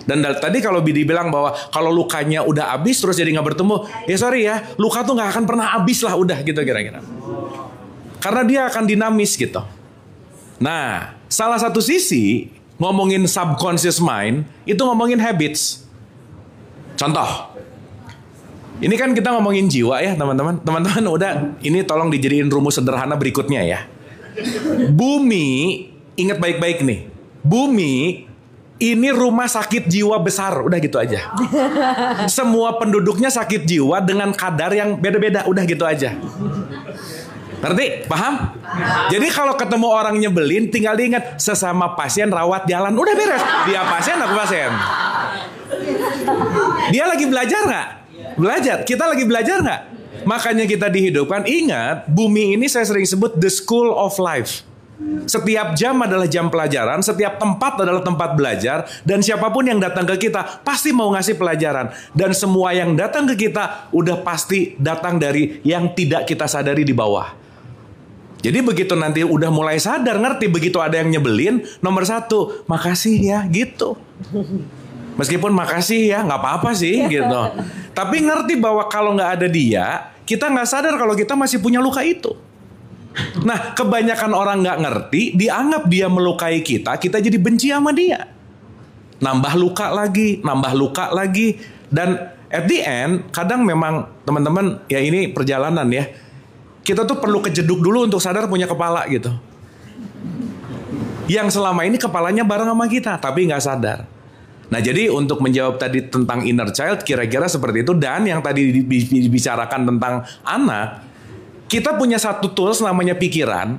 Dan tadi kalau Bidi bilang bahwa kalau lukanya udah habis terus jadi nggak bertemu, ya sorry ya, luka tuh nggak akan pernah habis lah, udah gitu kira-kira. Karena dia akan dinamis gitu. Nah, salah satu sisi ngomongin subconscious mind itu ngomongin habits. Contoh. Ini kan kita ngomongin jiwa ya teman-teman. Teman-teman udah, ini tolong dijadiin rumus sederhana berikutnya ya. Bumi, ingat baik-baik nih. Bumi ini rumah sakit jiwa besar, udah gitu aja. Semua penduduknya sakit jiwa dengan kadar yang beda-beda, udah gitu aja. Ngerti? Paham? Jadi kalau ketemu orang nyebelin, tinggal diingat, sesama pasien rawat jalan, udah beres. Dia pasien, aku pasien. Dia lagi belajar nggak? Belajar. Kita lagi belajar nggak? Makanya kita dihidupkan. Ingat, bumi ini saya sering sebut the school of life. Setiap jam adalah jam pelajaran, setiap tempat adalah tempat belajar, dan siapapun yang datang ke kita pasti mau ngasih pelajaran. Dan semua yang datang ke kita udah pasti datang dari yang tidak kita sadari di bawah. Jadi begitu nanti udah mulai sadar, ngerti, begitu ada yang nyebelin, nomor 1, makasih ya, gitu. Meskipun makasih ya, nggak apa-apa sih, gitu. Tapi ngerti bahwa kalau nggak ada dia, kita nggak sadar kalau kita masih punya luka itu. Nah, kebanyakan orang nggak ngerti, dianggap dia melukai kita jadi benci sama dia. Nambah luka lagi. Dan at the end, kadang memang teman-teman, ya ini perjalanan ya. Kita tuh perlu kejeduk dulu untuk sadar punya kepala gitu. Yang selama ini kepalanya bareng sama kita, tapi nggak sadar. Nah, jadi untuk menjawab tadi tentang inner child, kira-kira seperti itu. Dan yang tadi dibicarakan tentang anak, kita punya satu tools namanya pikiran.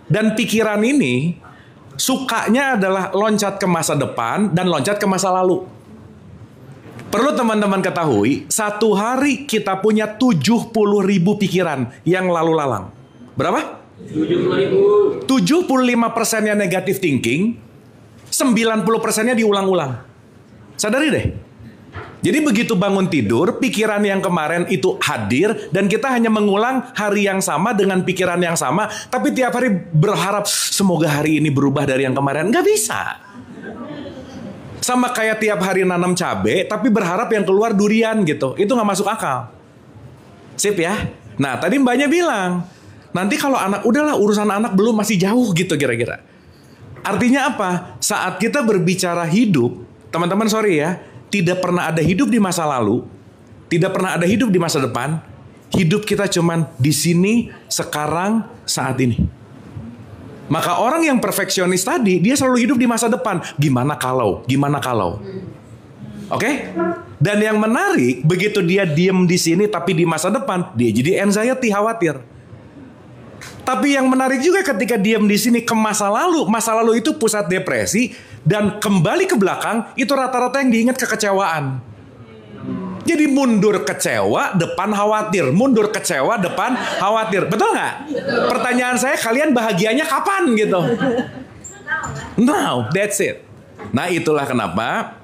Dan pikiran ini sukanya adalah loncat ke masa depan dan loncat ke masa lalu. Perlu teman-teman ketahui, satu hari kita punya 70.000 pikiran yang lalu lalang. Berapa? 70.000. 75%-nya negative thinking, 90%-nya diulang-ulang. Sadari deh. Jadi begitu bangun tidur, pikiran yang kemarin itu hadir, dan kita hanya mengulang hari yang sama dengan pikiran yang sama, tapi tiap hari berharap semoga hari ini berubah dari yang kemarin. Nggak bisa. Sama kayak tiap hari nanam cabai, tapi berharap yang keluar durian gitu. Itu nggak masuk akal. Sip ya? Nah, tadi mbaknya bilang, nanti kalau anak, udahlah urusan anak belum, masih jauh gitu kira-kira. Artinya apa? Saat kita berbicara hidup, teman-teman sorry ya, tidak pernah ada hidup di masa lalu, tidak pernah ada hidup di masa depan. Hidup kita cuman di sini, sekarang, saat ini. Maka orang yang perfeksionis tadi, dia selalu hidup di masa depan. Gimana kalau? Oke? Dan yang menarik, begitu dia diem di sini tapi di masa depan, dia jadi anxiety, khawatir. Tapi yang menarik juga ketika diem di sini ke masa lalu itu pusat depresi, dan kembali ke belakang itu rata-rata yang diingat kekecewaan. Jadi mundur kecewa, depan khawatir. Mundur kecewa, depan khawatir. Betul nggak? Pertanyaan saya, kalian bahagianya kapan gitu? Now, that's it. Nah, itulah kenapa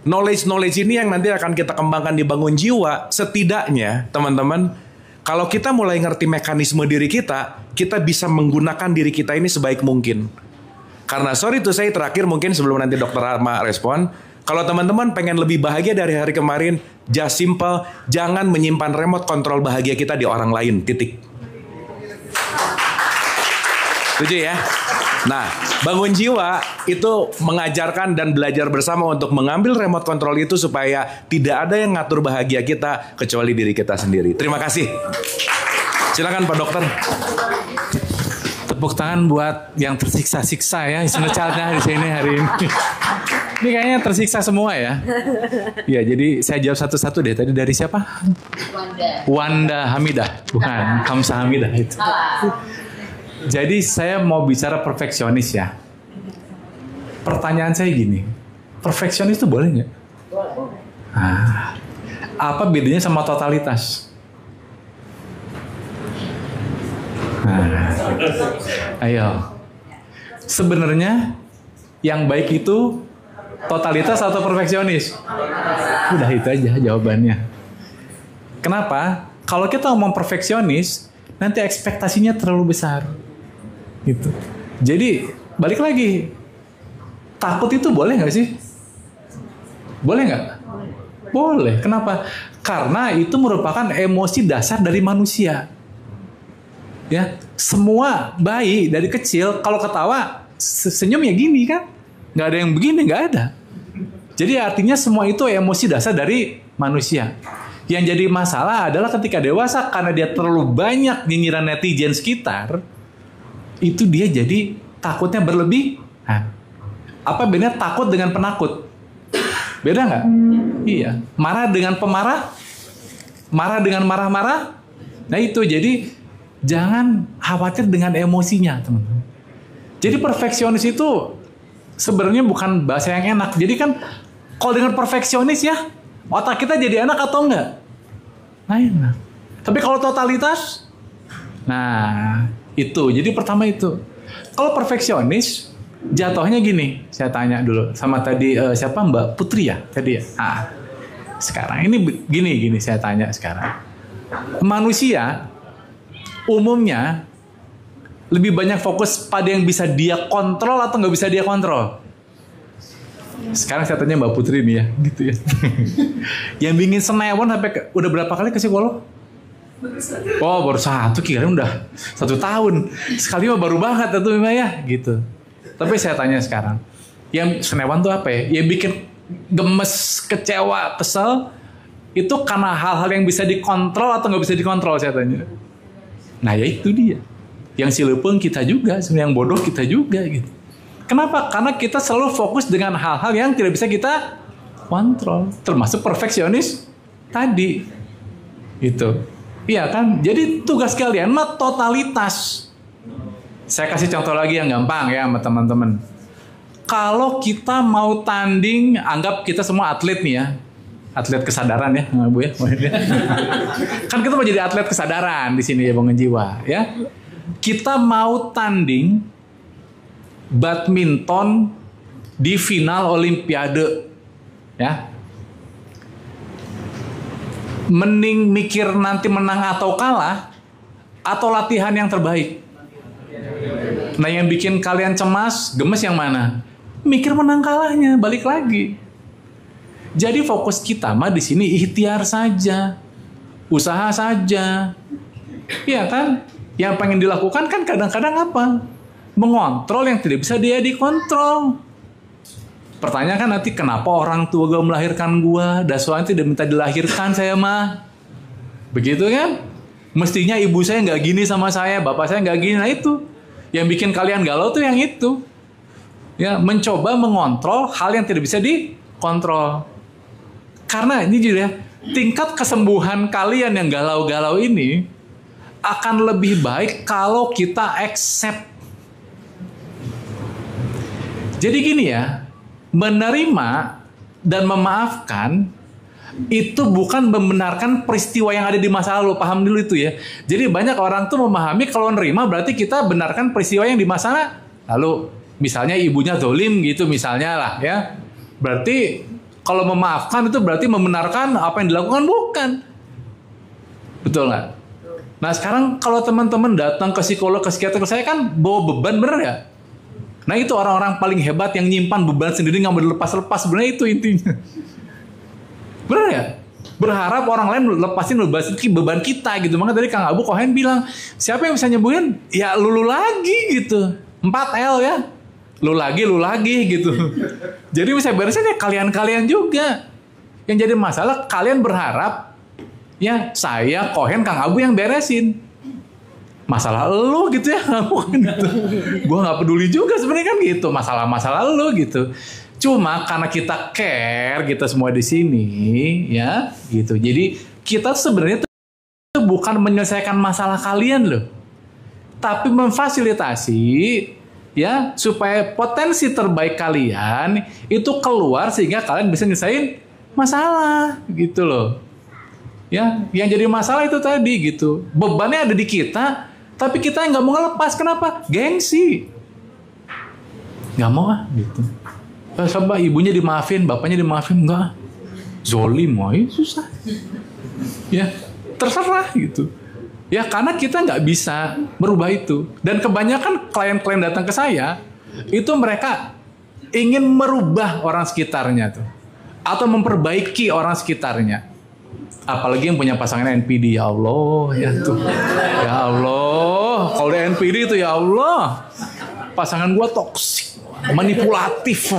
knowledge ini yang nanti akan kita kembangkan di Bangun Jiwa. Setidaknya, teman-teman, kalau kita mulai ngerti mekanisme diri kita bisa menggunakan diri kita ini sebaik mungkin. Karena sorry to say, terakhir mungkin sebelum nanti Dokter Rama respon, kalau teman-teman pengen lebih bahagia dari hari kemarin, just simple, jangan menyimpan remote kontrol bahagia kita di orang lain, titik. Setuju ya? Nah, Bangun Jiwa itu mengajarkan dan belajar bersama untuk mengambil remote kontrol itu supaya tidak ada yang ngatur bahagia kita kecuali diri kita sendiri. Terima kasih. Silakan Pak Dokter. Tepuk tangan buat yang tersiksa-siksa ya, Childnya di sini hari ini. Ini kayaknya tersiksa semua ya. Ya, jadi saya jawab satu-satu deh. Tadi dari siapa? Wanda Hamidah, bukan Kamsa Hamidah itu. Jadi saya mau bicara perfeksionis ya. Pertanyaan saya gini, perfeksionis itu boleh nggak? Nah, apa bedanya sama totalitas? Nah, ayo. Sebenarnya yang baik itu totalitas atau perfeksionis? Udah itu aja jawabannya. Kenapa? Kalau kita ngomong perfeksionis, nanti ekspektasinya terlalu besar. Gitu. Jadi balik lagi, takut itu boleh nggak sih? Boleh nggak? Boleh. Kenapa? Karena itu merupakan emosi dasar dari manusia. Ya, semua bayi dari kecil kalau ketawa senyum ya gini kan, nggak ada yang begini, nggak ada. Jadi artinya semua itu emosi dasar dari manusia. Yang jadi masalah adalah ketika dewasa karena dia terlalu banyak nyinyiran netizen sekitar, itu dia jadi takutnya berlebih. Nah, apa bedanya takut dengan penakut? Beda nggak? Iya. Marah dengan pemarah, marah dengan marah-marah. Nah itu jadi jangan khawatir dengan emosinya, teman-teman. Jadi perfeksionis itu sebenarnya bukan bahasa yang enak. Jadi kan kalau dengan perfeksionis ya, Otak kita jadi enak atau enggak? Nah, enak. Tapi kalau totalitas, nah itu. Jadi pertama itu. Kalau perfeksionis, jatuhnya gini. Saya tanya dulu sama tadi siapa Mbak Putri ya tadi ya. Sekarang ini gini saya tanya sekarang. Manusia umumnya lebih banyak fokus pada yang bisa dia kontrol atau nggak bisa dia kontrol. Sekarang saya tanya Mbak Putri nih ya, gitu ya. Yang bikin senewan sampai udah berapa kali ke psikolog? Oh baru satu, kira udah 1 tahun. Sekali mah baru banget itu memang ya, gitu. Tapi saya tanya sekarang, yang senewan tuh apa ya? Yang bikin gemes, kecewa, kesel, itu karena hal-hal yang bisa dikontrol atau nggak bisa dikontrol saya tanya. Nah ya itu dia. Yang silupeng kita juga, sebenarnya yang bodoh kita juga gitu. Kenapa? Karena kita selalu fokus dengan hal-hal yang tidak bisa kita kontrol. Termasuk perfeksionis tadi. Itu. Iya kan? Jadi tugas kalian mah totalitas. Saya kasih contoh lagi yang gampang ya sama teman-teman. Kalau kita mau tanding, anggap kita semua atlet nih ya. Atlet kesadaran ya, Bu ya. Kan kita mau jadi atlet kesadaran di sini ya, Bangun Jiwa ya. Kita mau tanding badminton di final Olimpiade ya. Mending mikir nanti menang atau kalah atau latihan yang terbaik. Nah yang bikin kalian cemas, gemes yang mana? Mikir menang kalahnya, balik lagi. Jadi fokus kita mah di sini ikhtiar saja, usaha saja, iya kan? Yang pengen dilakukan kan kadang-kadang apa? Mengontrol yang tidak bisa dia dikontrol. Pertanyaan kan nanti kenapa orang tua gue melahirkan gue, Daswan tidak minta dilahirkan saya mah, begitu kan? Mestinya ibu saya nggak gini sama saya, bapak saya nggak gini. Nah itu yang bikin kalian galau tuh yang itu, ya mencoba mengontrol hal yang tidak bisa dikontrol. Karena ini juga ya, tingkat kesembuhan kalian yang galau-galau ini akan lebih baik kalau kita accept. Jadi gini ya, menerima dan memaafkan itu bukan membenarkan peristiwa yang ada di masa lalu. Paham dulu itu ya. Jadi banyak orang tuh memahami kalau nerima berarti kita benarkan peristiwa yang di masa lalu. Misalnya ibunya zolim gitu misalnya lah ya. Berarti kalau memaafkan itu berarti membenarkan apa yang dilakukan, bukan. Betul nggak? Nah sekarang kalau teman-teman datang ke psikolog, ke psikiater, saya kan bawa beban, bener ya? Nah itu orang-orang paling hebat yang nyimpan beban sendiri nggak mau dilepas-lepas, sebenarnya itu intinya. Bener ya? Berharap orang lain lepasin beban kita gitu. Makanya tadi Kang Abu Kohen bilang, siapa yang bisa nyembuhin? Ya lu lagi gitu. 4L ya. Lu lagi gitu. Jadi bisa beresin ya kalian-kalian juga. Yang jadi masalah kalian berharap ya saya Kohen Kang Abu yang beresin. Masalah lu gitu ya, bukan gitu. Gue nggak peduli juga sebenarnya kan gitu. Masalah lu gitu. Cuma karena kita care kita semua di sini ya gitu. Jadi kita sebenarnya tuh bukan menyelesaikan masalah kalian loh, tapi memfasilitasi ya supaya potensi terbaik kalian itu keluar sehingga kalian bisa nyelesain masalah gitu loh. Ya, yang jadi masalah itu tadi gitu. Bebannya ada di kita, tapi kita nggak mau ngelepas. Kenapa? Gengsi. Nggak mau gitu. Coba ibunya dimaafin, bapaknya dimaafin, enggak. Zolim, susah. Ya, terserah gitu. Ya, karena kita nggak bisa merubah itu. Dan kebanyakan klien-klien datang ke saya, itu mereka ingin merubah orang sekitarnya tuh. Atau memperbaiki orang sekitarnya. Apalagi yang punya pasangan NPD, ya Allah, ya tuh. Ya Allah, kalau ada NPD itu ya Allah. Pasangan gua toksik. Manipulatif.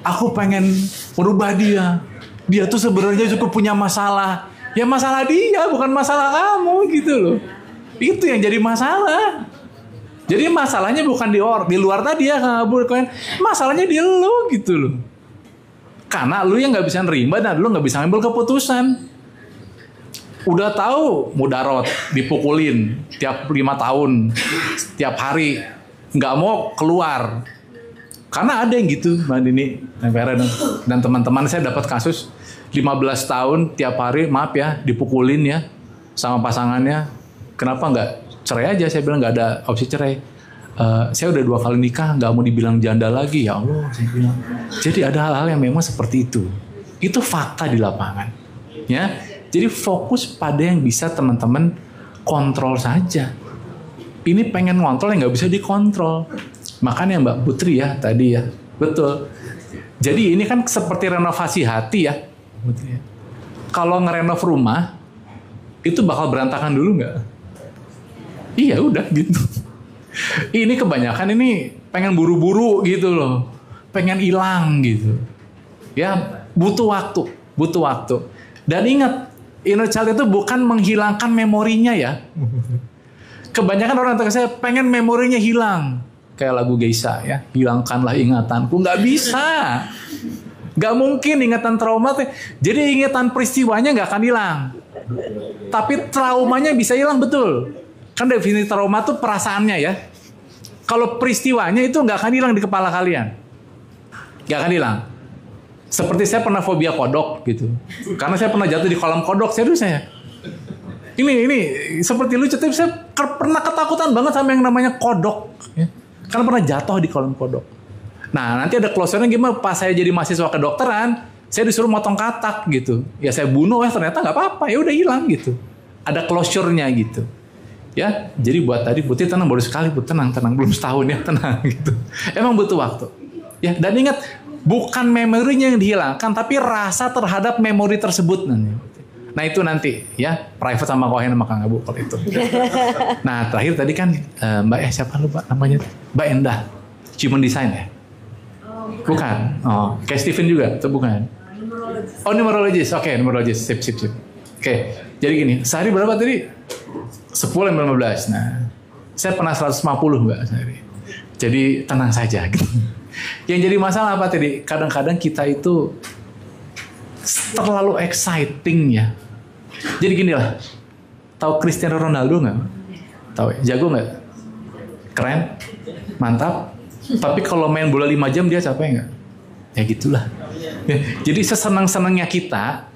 Aku pengen merubah dia. Dia tuh sebenarnya juga punya masalah. Ya masalah dia, bukan masalah kamu gitu loh. Itu yang jadi masalah. Jadi masalahnya bukan di luar tadi ya Kang Abu, masalahnya di lu gitu loh. Karena lu yang nggak bisa nerima dan lu nggak bisa ambil keputusan. Udah tahu mudarat dipukulin tiap 5 tahun, tiap hari. Nggak mau keluar karena ada yang gitu Mbak Dini dan teman-teman saya dapat kasus 15 tahun tiap hari, maaf ya, dipukulin ya sama pasangannya. Kenapa nggak cerai aja? Saya bilang nggak ada opsi cerai. Saya udah 2 kali nikah, nggak mau dibilang janda lagi, ya Allah, saya bilang. Jadi ada hal-hal yang memang seperti itu. Itu fakta di lapangan. Ya, jadi fokus pada yang bisa teman-teman kontrol saja. Ini pengen ngontrol yang nggak bisa dikontrol. Makanya Mbak Putri ya tadi ya, betul. Jadi ini kan seperti renovasi hati ya. Kalau ngerenov rumah, itu bakal berantakan dulu nggak? Iya udah gitu. Ini kebanyakan ini pengen buru-buru gitu loh, pengen hilang gitu. Ya butuh waktu. Dan ingat, inner child itu bukan menghilangkan memorinya ya. Kebanyakan orang tua saya pengen memorinya hilang. Kayak lagu Geisha ya, hilangkanlah ingatanku. Nggak bisa. Nggak mungkin ingatan trauma. Jadi ingatan peristiwanya nggak akan hilang. Tapi traumanya bisa hilang, betul. Kan definisi trauma itu perasaannya ya. Kalau peristiwanya itu nggak akan hilang di kepala kalian. Nggak akan hilang. Seperti saya pernah fobia kodok gitu. Karena saya pernah jatuh di kolam kodok, serius saya. Ini seperti lucu, tapi saya pernah ketakutan banget sama yang namanya kodok. Ya. Karena pernah jatuh di kolam kodok. Nah nanti ada closure-nya gimana? Pas saya jadi mahasiswa kedokteran, saya disuruh motong katak gitu. Ya saya bunuh, ternyata nggak apa-apa, ya udah hilang gitu. Ada closure-nya gitu. Ya, jadi buat tadi Putri tenang, baru sekali Putri tenang, belum setahun ya, tenang gitu. Emang butuh waktu. Ya, dan ingat, bukan memorinya yang dihilangkan, tapi rasa terhadap memori tersebut nanti. Nah itu nanti ya, private sama Kohen sama Kang Abu kalau itu. Nah terakhir tadi kan Mbak siapa lupa namanya? Mbak Endah, Human Design ya? Bukan. Oh, kayak Steven juga, itu bukan. Oh numerologis, oke numerologis, sip. Oke, jadi gini, sehari berapa tadi? 10 dan 15. Nah, saya pernah 150 Mbak sehari. Jadi tenang saja gitu. Yang jadi masalah apa tadi? Kadang-kadang kita itu terlalu exciting ya. Jadi gini lah. Tahu Cristiano Ronaldo nggak? Tahu ya? Jago nggak? Keren? Mantap? Tapi kalau main bola 5 jam dia capek nggak? Ya gitulah. Jadi sesenang-senangnya kita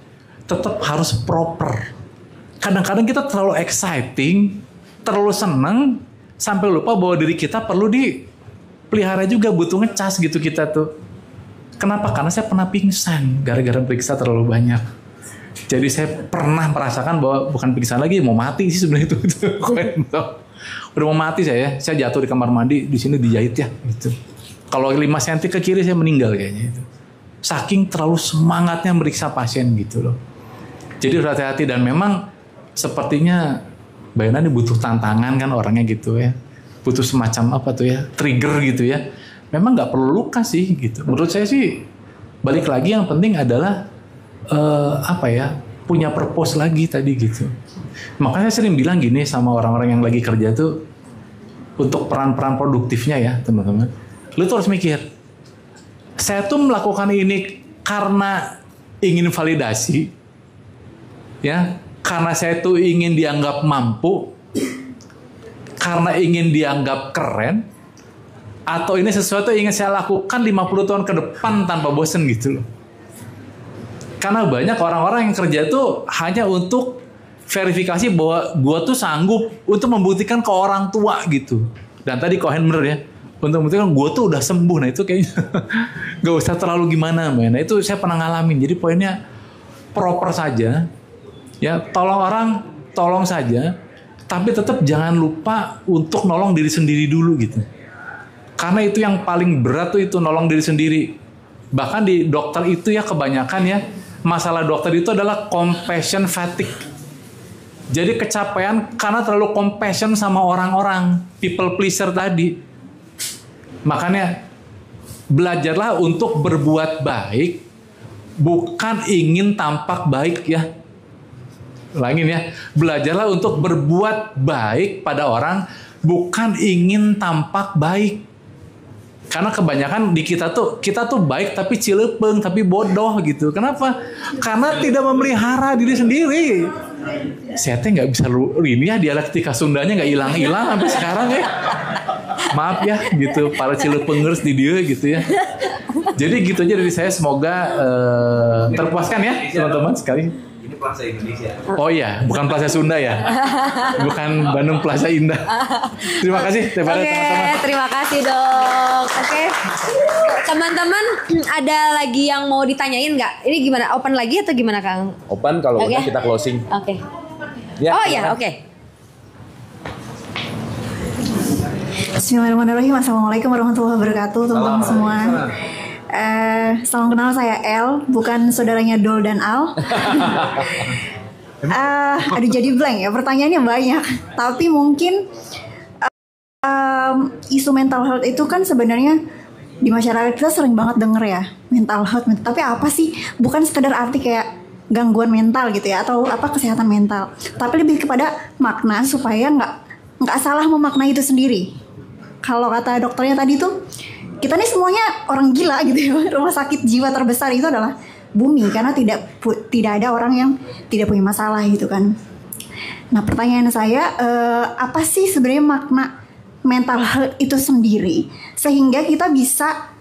tetap harus proper. Kadang-kadang kita terlalu exciting, terlalu senang, sampai lupa bahwa diri kita perlu dipelihara juga, butuh ngecas gitu kita tuh. Kenapa? Karena saya pernah pingsan gara-gara periksa terlalu banyak. Jadi saya pernah merasakan bahwa bukan pingsan lagi, mau mati sih sebenarnya itu. Udah mau mati saya jatuh di kamar mandi, di sini dijahit ya gitu. Kalau 5 cm ke kiri saya meninggal kayaknya itu. Saking terlalu semangatnya meriksa pasien gitu loh. Jadi hati-hati, dan memang sepertinya Mbak Yana ini butuh tantangan kan orangnya gitu ya. Butuh semacam apa tuh ya, trigger gitu ya. Memang nggak perlu luka sih gitu. Menurut saya sih balik lagi yang penting adalah punya purpose lagi tadi gitu. Makanya saya sering bilang gini sama orang-orang yang lagi kerja tuh, untuk peran-peran produktifnya ya teman-teman. Lu tuh harus mikir, saya tuh melakukan ini karena ingin validasi ya. Karena saya tuh ingin dianggap mampu, karena ingin dianggap keren, atau ini sesuatu yang ingin saya lakukan 50 tahun ke depan tanpa bosen gitu loh. Karena banyak orang-orang yang kerja tuh hanya untuk verifikasi bahwa gue tuh sanggup untuk membuktikan ke orang tua gitu. Dan tadi Kohen bener ya, untuk membuktikan gue tuh udah sembuh. Nah itu kayaknya gak usah terlalu gimana Mbak. Nah itu saya pernah ngalamin. Jadi poinnya proper saja. Ya, tolong saja, tapi tetap jangan lupa untuk nolong diri sendiri dulu gitu. Karena itu yang paling berat tuh, itu nolong diri sendiri. Bahkan di dokter itu ya kebanyakan ya, masalah dokter itu adalah compassion fatigue. Jadi kecapean karena terlalu compassion sama orang-orang, people pleaser tadi. Makanya belajarlah untuk berbuat baik, bukan ingin tampak baik ya. Ulangin ya, belajarlah untuk berbuat baik pada orang, bukan ingin tampak baik. Karena kebanyakan di kita tuh baik tapi cilepeng, tapi bodoh gitu. Kenapa? Karena tidak memelihara diri sendiri. Saya teh nggak bisa ini ya, dialektika Sundanya nggak hilang-hilang sampai sekarang ya. Maaf ya gitu, para cilepengers di dia gitu ya. Jadi gitu aja dari saya, semoga terpuaskan ya teman-teman sekali. Ini Plaza Indonesia. Oh iya, bukan Plaza Sunda ya. Bukan Bandung Plaza Indah. Terima kasih teman-teman. Terima kasih dok. Oke. Teman-teman, ada lagi yang mau ditanyain nggak? Ini gimana? Open lagi atau gimana Kang? Open, kalau udah kita closing. Oke. Ya, oh ya, oke. Bismillahirrahmanirrahim. Assalamualaikum warahmatullahi wabarakatuh teman-teman semua. Salam kenal, saya El, bukan saudaranya Dol dan Al. Aduh jadi blank ya, pertanyaannya banyak. Tapi mungkin isu mental health itu kan sebenarnya di masyarakat kita sering banget denger ya, mental health. Tapi apa sih? Bukan sekedar arti kayak gangguan mental gitu ya, atau apa kesehatan mental. Tapi lebih kepada makna supaya nggak salah memaknai itu sendiri. Kalau kata dokternya tadi tuh, kita nih semuanya orang gila gitu ya. Rumah sakit jiwa terbesar itu adalah bumi, karena tidak ada orang yang tidak punya masalah gitu kan. Nah pertanyaan saya, apa sih sebenarnya makna mental health itu sendiri, sehingga kita bisa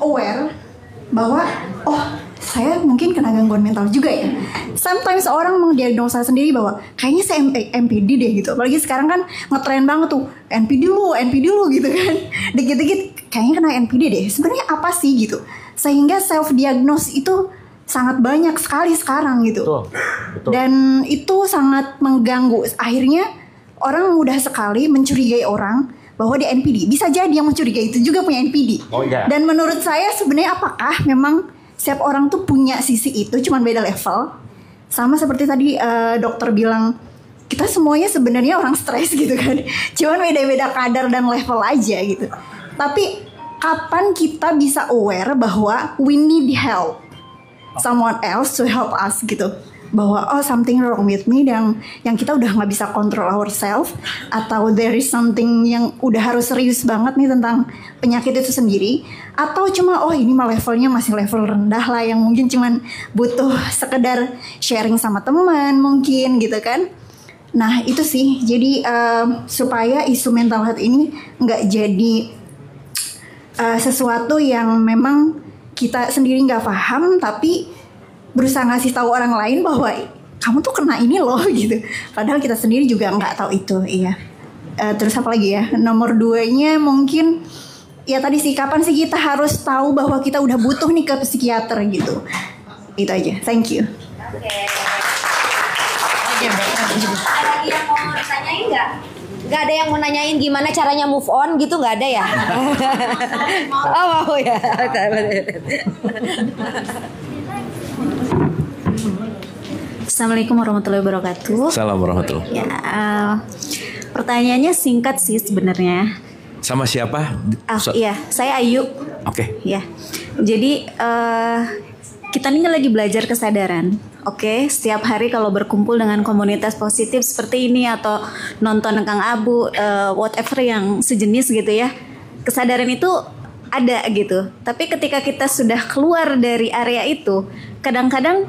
aware bahwa oh saya mungkin kena gangguan mental juga ya. Sometimes orang mendiagnosa sendiri bahwa kayaknya saya NPD deh gitu. Apalagi sekarang kan ngetren banget tuh NPD lu gitu kan. Dikit-dikit kayaknya kena NPD deh. Sebenarnya apa sih gitu? Sehingga self diagnose itu sangat banyak sekali sekarang gitu. Betul. Dan itu sangat mengganggu. Akhirnya orang mudah sekali mencurigai orang bahwa dia NPD. Bisa jadi yang mencurigai itu juga punya NPD. Oh, iya. Dan menurut saya sebenarnya apakah memang setiap orang tuh punya sisi itu, cuman beda level. Sama seperti tadi dokter bilang, kita semuanya sebenarnya orang stres gitu kan. Cuman beda-beda kadar dan level aja gitu. Tapi kapan kita bisa aware bahwa we need help someone else to help us gitu, bahwa oh something wrong with me, dan yang kita udah nggak bisa control ourselves, atau there is something yang udah harus serius banget nih tentang penyakit itu sendiri, atau cuma oh ini mah levelnya masih level rendah lah yang mungkin cuman butuh sekedar sharing sama teman mungkin gitu kan. Nah itu sih, jadi supaya isu mental health ini nggak jadi sesuatu yang memang kita sendiri nggak paham, tapi berusaha ngasih tahu orang lain bahwa kamu tuh kena ini loh gitu. Padahal kita sendiri juga nggak tahu itu. Iya. Terus apa lagi ya? Nomor 2-nya mungkin ya tadi sih, kapan sih kita harus tahu bahwa kita udah butuh nih ke psikiater gitu. Itu aja. Thank you. Oke. Ada lagi yang mau ditanyain nggak? Nggak ada yang mau nanyain gimana caranya move on gitu, nggak ada ya? Oh mau ya. Assalamualaikum warahmatullahi wabarakatuh. Salam warahmatullahi. Ya, pertanyaannya singkat sih sebenarnya. Sama siapa? Iya, saya Ayu. Oke. Ya, jadi kita ini lagi belajar kesadaran. Oke, setiap hari kalau berkumpul dengan komunitas positif seperti ini atau nonton Kang Abu, whatever yang sejenis gitu ya, kesadaran itu ada gitu. Tapi ketika kita sudah keluar dari area itu, kadang-kadang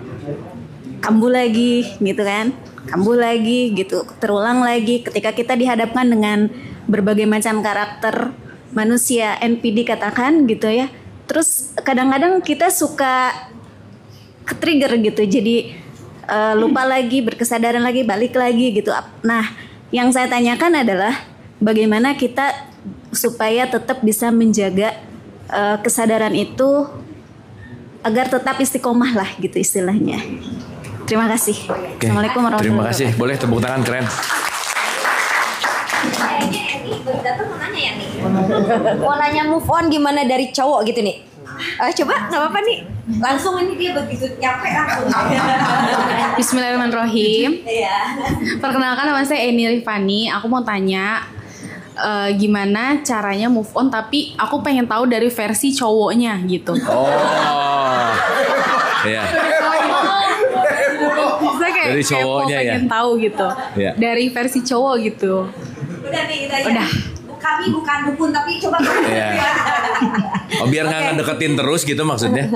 kambuh lagi gitu kan, kambuh lagi gitu, terulang lagi ketika kita dihadapkan dengan berbagai macam karakter manusia NPD katakan gitu ya. Terus kadang-kadang kita suka ke-trigger gitu, jadi lupa lagi, berkesadaran lagi, balik lagi gitu. Nah, yang saya tanyakan adalah bagaimana kita supaya tetap bisa menjaga kesadaran itu agar tetap istiqomah lah gitu istilahnya. Terima kasih. Oke. Assalamualaikum warahmatullahi Terima kasih. wabarakatuh. Boleh tepuk tangan, keren. Mau nanya ya nih. Mau nanya move on gimana dari cowok gitu nih. Coba nggak apa-apa nih. Langsung ini dia begitu capek langsung. Bismillahirrahmanirrahim. Iya. Perkenalkan, nama saya Eni Rifani. Aku mau tanya gimana caranya move on, tapi aku pengen tahu dari versi cowoknya gitu. Oh. Iya. Saya kayak Dari cowoknya ya. pengen tahu gitu. Iya. Dari versi cowok gitu. Udah nih kita aja. Udah. Kami bukan dukun tapi coba kamu. Iya. Oh biar nggak ngedeketin terus gitu maksudnya?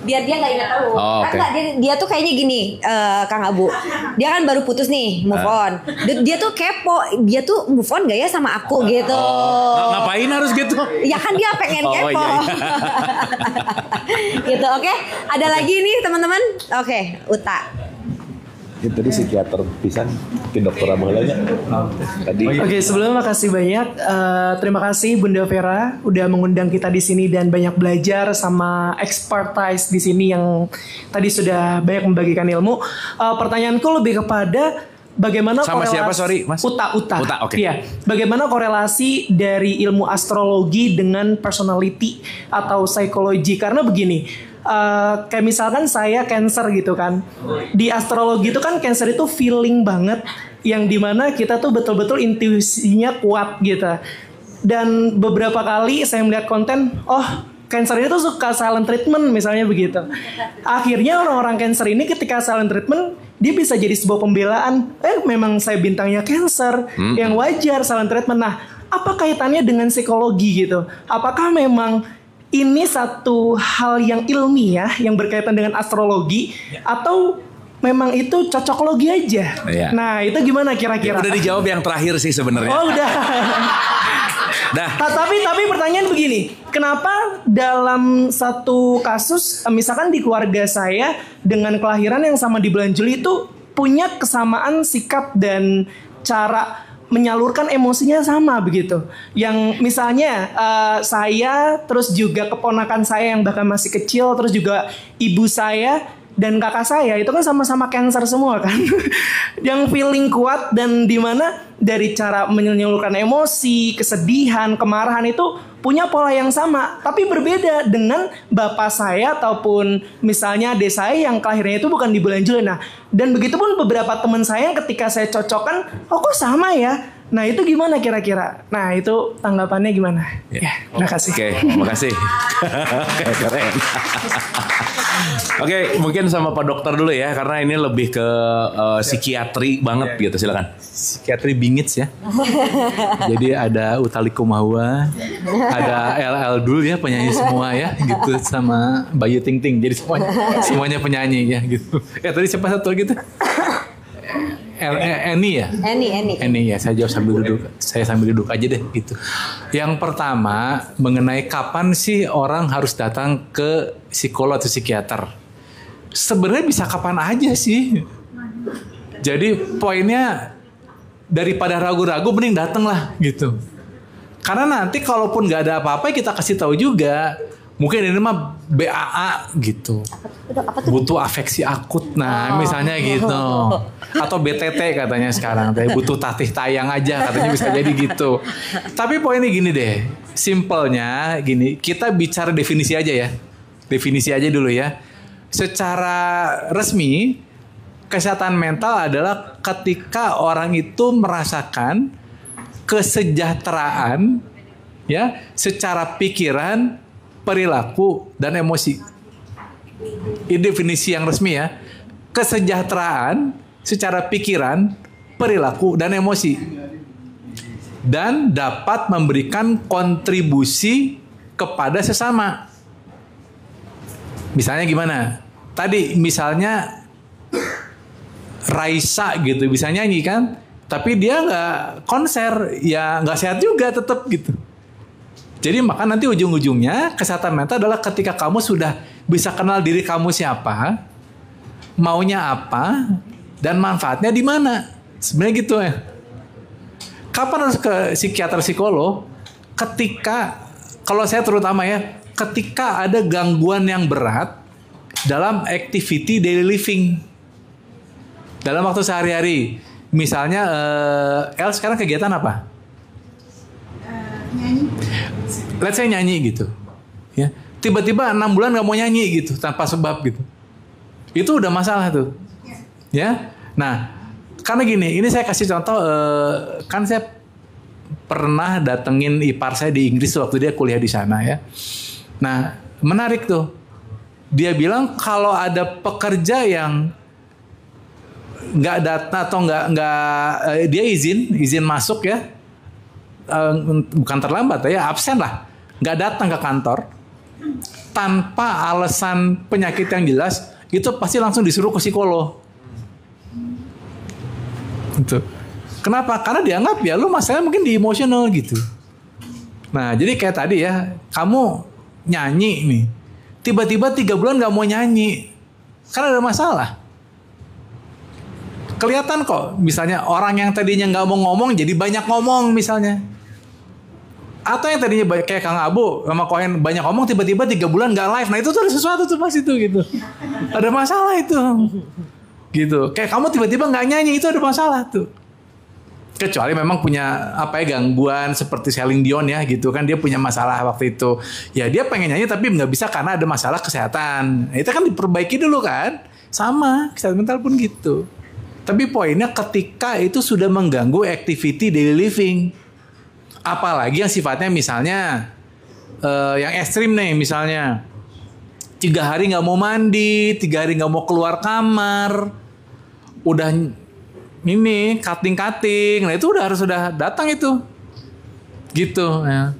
biar dia nggak ingat terus. Oh, Kan nggak, dia tuh kayaknya gini, Kang Abu. Dia kan baru putus nih, move on. Dia tuh kepo, dia tuh move on gak ya sama aku gitu. Ngapain harus gitu? Ya kan dia pengen kepo. Iya. Gitu, oke. Ada lagi nih teman-teman. Oke, Uta. Itu tadi psikiater pisan ke dokter Amhelanya. Tadi. Oke, sebelumnya makasih banyak. Terima kasih Bunda Vera udah mengundang kita di sini dan banyak belajar sama expertise di sini yang tadi sudah banyak membagikan ilmu. Pertanyaanku lebih kepada bagaimana sama korelasi siapa, sorry, Mas? Uta, oke. Iya. Bagaimana korelasi dari ilmu astrologi dengan personality atau psikologi? Karena begini, kayak misalkan saya Cancer gitu kan. Di astrologi itu kan Cancer itu feeling banget, yang dimana kita tuh betul-betul intuisinya kuat gitu. Dan beberapa kali saya melihat konten, Cancer ini tuh suka silent treatment misalnya begitu. Akhirnya orang-orang Cancer ini ketika silent treatment, dia bisa jadi sebuah pembelaan. Memang saya bintangnya Cancer, yang wajar silent treatment. Nah, apa kaitannya dengan psikologi gitu? Apakah memang ini satu hal yang ilmiah yang berkaitan dengan astrologi atau memang itu cocoklogi aja? Ya. Nah, itu gimana kira-kira? Udah dijawab yang terakhir sih sebenarnya. Oh, udah. Tapi pertanyaan begini, kenapa dalam satu kasus misalkan di keluarga saya dengan kelahiran yang sama di bulan Juli itu punya kesamaan sikap dan cara menyalurkan emosinya sama begitu. Yang misalnya saya terus juga keponakan saya yang bahkan masih kecil, terus juga ibu saya dan kakak saya itu kan sama-sama Cancer semua kan. Yang feeling kuat dan dimana dari cara menyalurkan emosi, kesedihan, kemarahan itu punya pola yang sama, tapi berbeda dengan bapak saya ataupun misalnya adik saya yang kelahirannya itu bukan di bulan Juli. Nah, dan begitu pun beberapa teman saya yang ketika saya cocokkan, kok sama ya? Nah, itu gimana kira-kira? Nah, itu tanggapannya gimana? Ya, terima kasih. Oke, makasih. Oke, keren. Oke, mungkin sama Pak Dokter dulu ya, karena ini lebih ke psikiatri banget gitu. Silakan. Psikiatri bingits ya. Jadi ada Utha Likumahua, ada LL Dul ya penyanyi semua ya gitu, sama Bayu Ting Ting. Jadi semuanya penyanyi ya gitu. Tadi siapa satu lagi tuh? Eni ya? Eni ya, saya jawab sambil duduk. Saya sambil duduk aja deh gitu. Yang pertama mengenai kapan sih orang harus datang ke psikolog atau psikiater? Sebenarnya bisa kapan aja sih. Jadi poinnya daripada ragu-ragu mending dateng lah gitu. Karena nanti kalaupun nggak ada apa-apa kita kasih tahu juga. Mungkin ini mah BAA gitu. Butuh afeksi akut. Nah, misalnya gitu. Atau BTT katanya sekarang. Butuh tatih tayang aja katanya, bisa jadi gitu. Tapi poinnya gini deh. Simpelnya gini. Kita bicara definisi aja ya. Definisi aja dulu ya. Secara resmi, kesehatan mental adalah ketika orang itu merasakan kesejahteraan ya secara pikiran, perilaku, dan emosi. Ini definisi yang resmi ya. Kesejahteraan secara pikiran, perilaku, dan emosi. Dan dapat memberikan kontribusi kepada sesama. Misalnya gimana? Tadi misalnya Raisa gitu bisa nyanyi kan? Tapi dia nggak konser, ya nggak sehat juga tetap gitu. Jadi maka nanti ujung-ujungnya kesehatan mental adalah ketika kamu sudah bisa kenal diri kamu siapa, maunya apa, dan manfaatnya di mana. Sebenarnya gitu ya. Kapan harus ke psikiater psikolog? Ketika, kalau saya terutama ya, ketika ada gangguan yang berat dalam activity daily living. Dalam waktu sehari-hari. Misalnya, El sekarang kegiatan apa? Nyanyi. Let's say nyanyi gitu, ya. Tiba-tiba 6 bulan nggak mau nyanyi gitu tanpa sebab gitu, itu udah masalah tuh, ya. Nah, karena gini, ini saya kasih contoh, kan saya pernah datengin ipar saya di Inggris waktu dia kuliah di sana ya. Nah, menarik tuh, dia bilang kalau ada pekerja yang nggak datang atau nggak dia izin masuk ya. Bukan terlambat ya, absen lah, nggak datang ke kantor, tanpa alasan penyakit yang jelas, itu pasti langsung disuruh ke psikolog. Gitu. Kenapa? Karena dianggap ya lu masalahnya mungkin di emosional gitu. Nah jadi kayak tadi ya, kamu nyanyi nih, tiba-tiba 3 bulan gak mau nyanyi, karena ada masalah. Kelihatan kok, misalnya orang yang tadinya gak mau ngomong jadi banyak ngomong misalnya. Atau yang tadinya kayak Kang Abu sama Kohen banyak ngomong, tiba-tiba 3 bulan gak live. Nah itu tuh ada sesuatu tuh pas itu gitu. Ada masalah itu. Gitu. Kayak kamu tiba-tiba gak nyanyi, itu ada masalah tuh. Kecuali memang punya apa ya, gangguan seperti Celine Dion ya gitu kan, dia punya masalah waktu itu. Ya dia pengen nyanyi tapi nggak bisa karena ada masalah kesehatan. Nah, itu kan diperbaiki dulu kan. Sama kesehatan mental pun gitu. Tapi poinnya ketika itu sudah mengganggu activity daily living. Apalagi yang sifatnya misalnya yang ekstrim nih, misalnya 3 hari nggak mau mandi, 3 hari nggak mau keluar kamar, udah ini cutting, nah itu udah datang itu, gitu ya.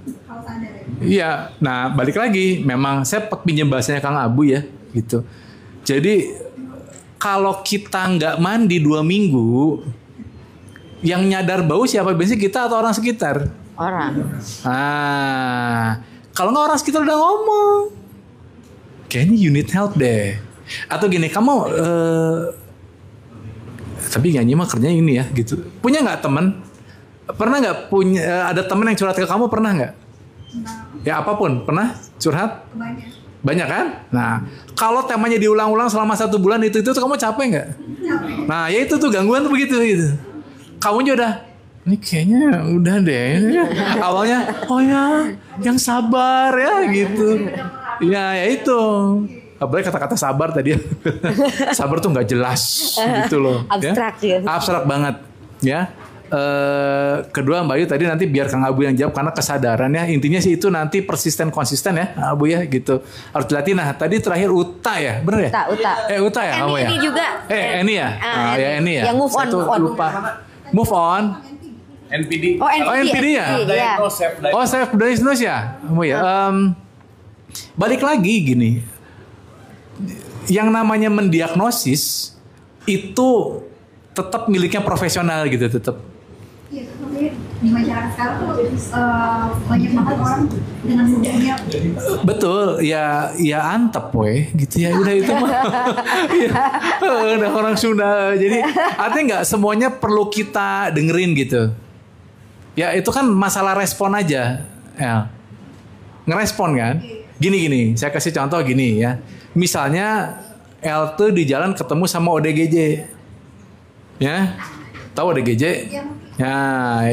Iya, nah balik lagi, memang saya pinjam bahasanya Kang Abu ya, gitu. Jadi kalau kita nggak mandi 2 minggu, yang nyadar bau siapa biasanya, kita atau orang sekitar? Orang. Ah, kalau nggak orang sekitar udah ngomong, kayaknya you need help deh. Atau gini, kamu tapi nyanyi mah kerjanya ini ya gitu. Punya nggak teman? Pernah nggak punya ada teman yang curhat ke kamu, pernah nggak? Ya apapun, pernah curhat? Banyak kan? Nah, kalau temanya diulang-ulang selama 1 bulan itu kamu capek nggak? Nah, ya itu tuh gangguan tuh begitu gitu. Kamu juga udah, ini kayaknya udah deh. Awalnya, oh ya, yang sabar ya gitu. Ya itu. Apalagi kata-kata sabar tadi. Sabar tuh nggak jelas gitu loh. Abstrak ya. Abstrak banget ya. Kedua Mbak Ayu tadi nanti biar Kang Abu yang jawab, karena kesadaran ya, intinya sih itu nanti persisten konsisten ya Abu ya gitu, harus dilatih. Nah tadi terakhir Uta ya, bener ya? Uta ya kamu ya? Ini juga. Ini ya? Ya ini ya. Yang move on. Lupa. Move on. NPD. Oh NPD ya? Oh self diagnose ya? Balik lagi gini, yang namanya mendiagnosis itu tetap miliknya profesional gitu, tetap. Iya, tapi di masyarakat sekarang tuh banyak banget orang dengan mudahnya. Betul, ya antep weh gitu ya, udah itu mah. Udah orang Sunda, jadi artinya nggak semuanya perlu kita dengerin gitu. Ya itu kan masalah respon aja, ya. Ngerespon kan? Gini, saya kasih contoh gini ya. Misalnya El tuh di jalan ketemu sama ODGJ, ya, tahu ODGJ? Ya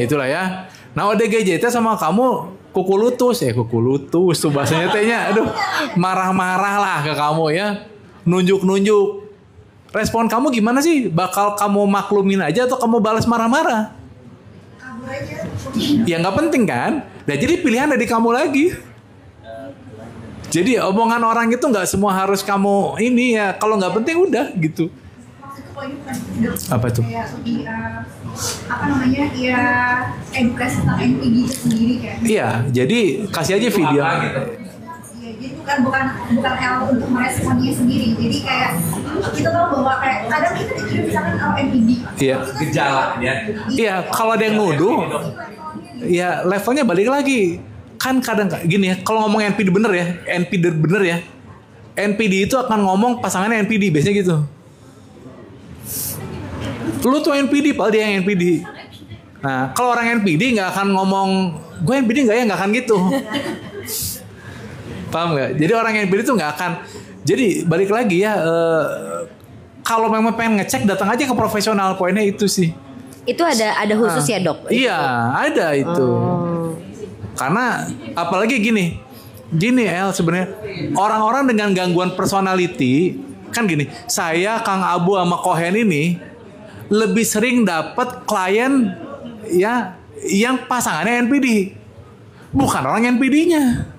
itulah ya. Nah ODGJ itu sama kamu kuku lutus tuh bahasanya tehnya. Aduh, marah-marah lah ke kamu ya, nunjuk-nunjuk. Respon kamu gimana sih? Bakal kamu maklumin aja atau kamu balas marah-marah? Ya nggak penting kan? Nah jadi pilihan ada di kamu lagi. Jadi omongan orang itu nggak semua harus kamu ini ya. Kalau nggak penting udah gitu. Apa itu? Apa namanya? Ya edukasi tentang NPD itu sendiri kan. Iya, jadi kasih aja video. Iya, jadi bukan L untuk meresponnya sendiri. Jadi kayak kita tahu bahwa kayak kadang kita dituduh misalkan NPD. Iya. Gejala ya. Iya, kalau ada yang nuduh, ya levelnya balik lagi. Kan kadang gini ya, kalau ngomong NPD bener ya. NPD itu akan ngomong pasangannya NPD, biasanya gitu. Lu tuh NPD, padahal dia yang NPD. Nah, kalau orang NPD nggak akan ngomong, gue NPD nggak ya, nggak akan gitu. Paham nggak? Jadi orang NPD tuh nggak akan. Jadi balik lagi ya, kalau memang pengen ngecek datang aja ke profesional, poinnya itu sih. Itu ada khusus ya dok? Iya, ada itu. Karena apalagi gini El sebenarnya orang-orang dengan gangguan personality kan gini, saya Kang Abu sama Kohen ini lebih sering dapat klien ya yang pasangannya NPD, bukan orang NPD-nya.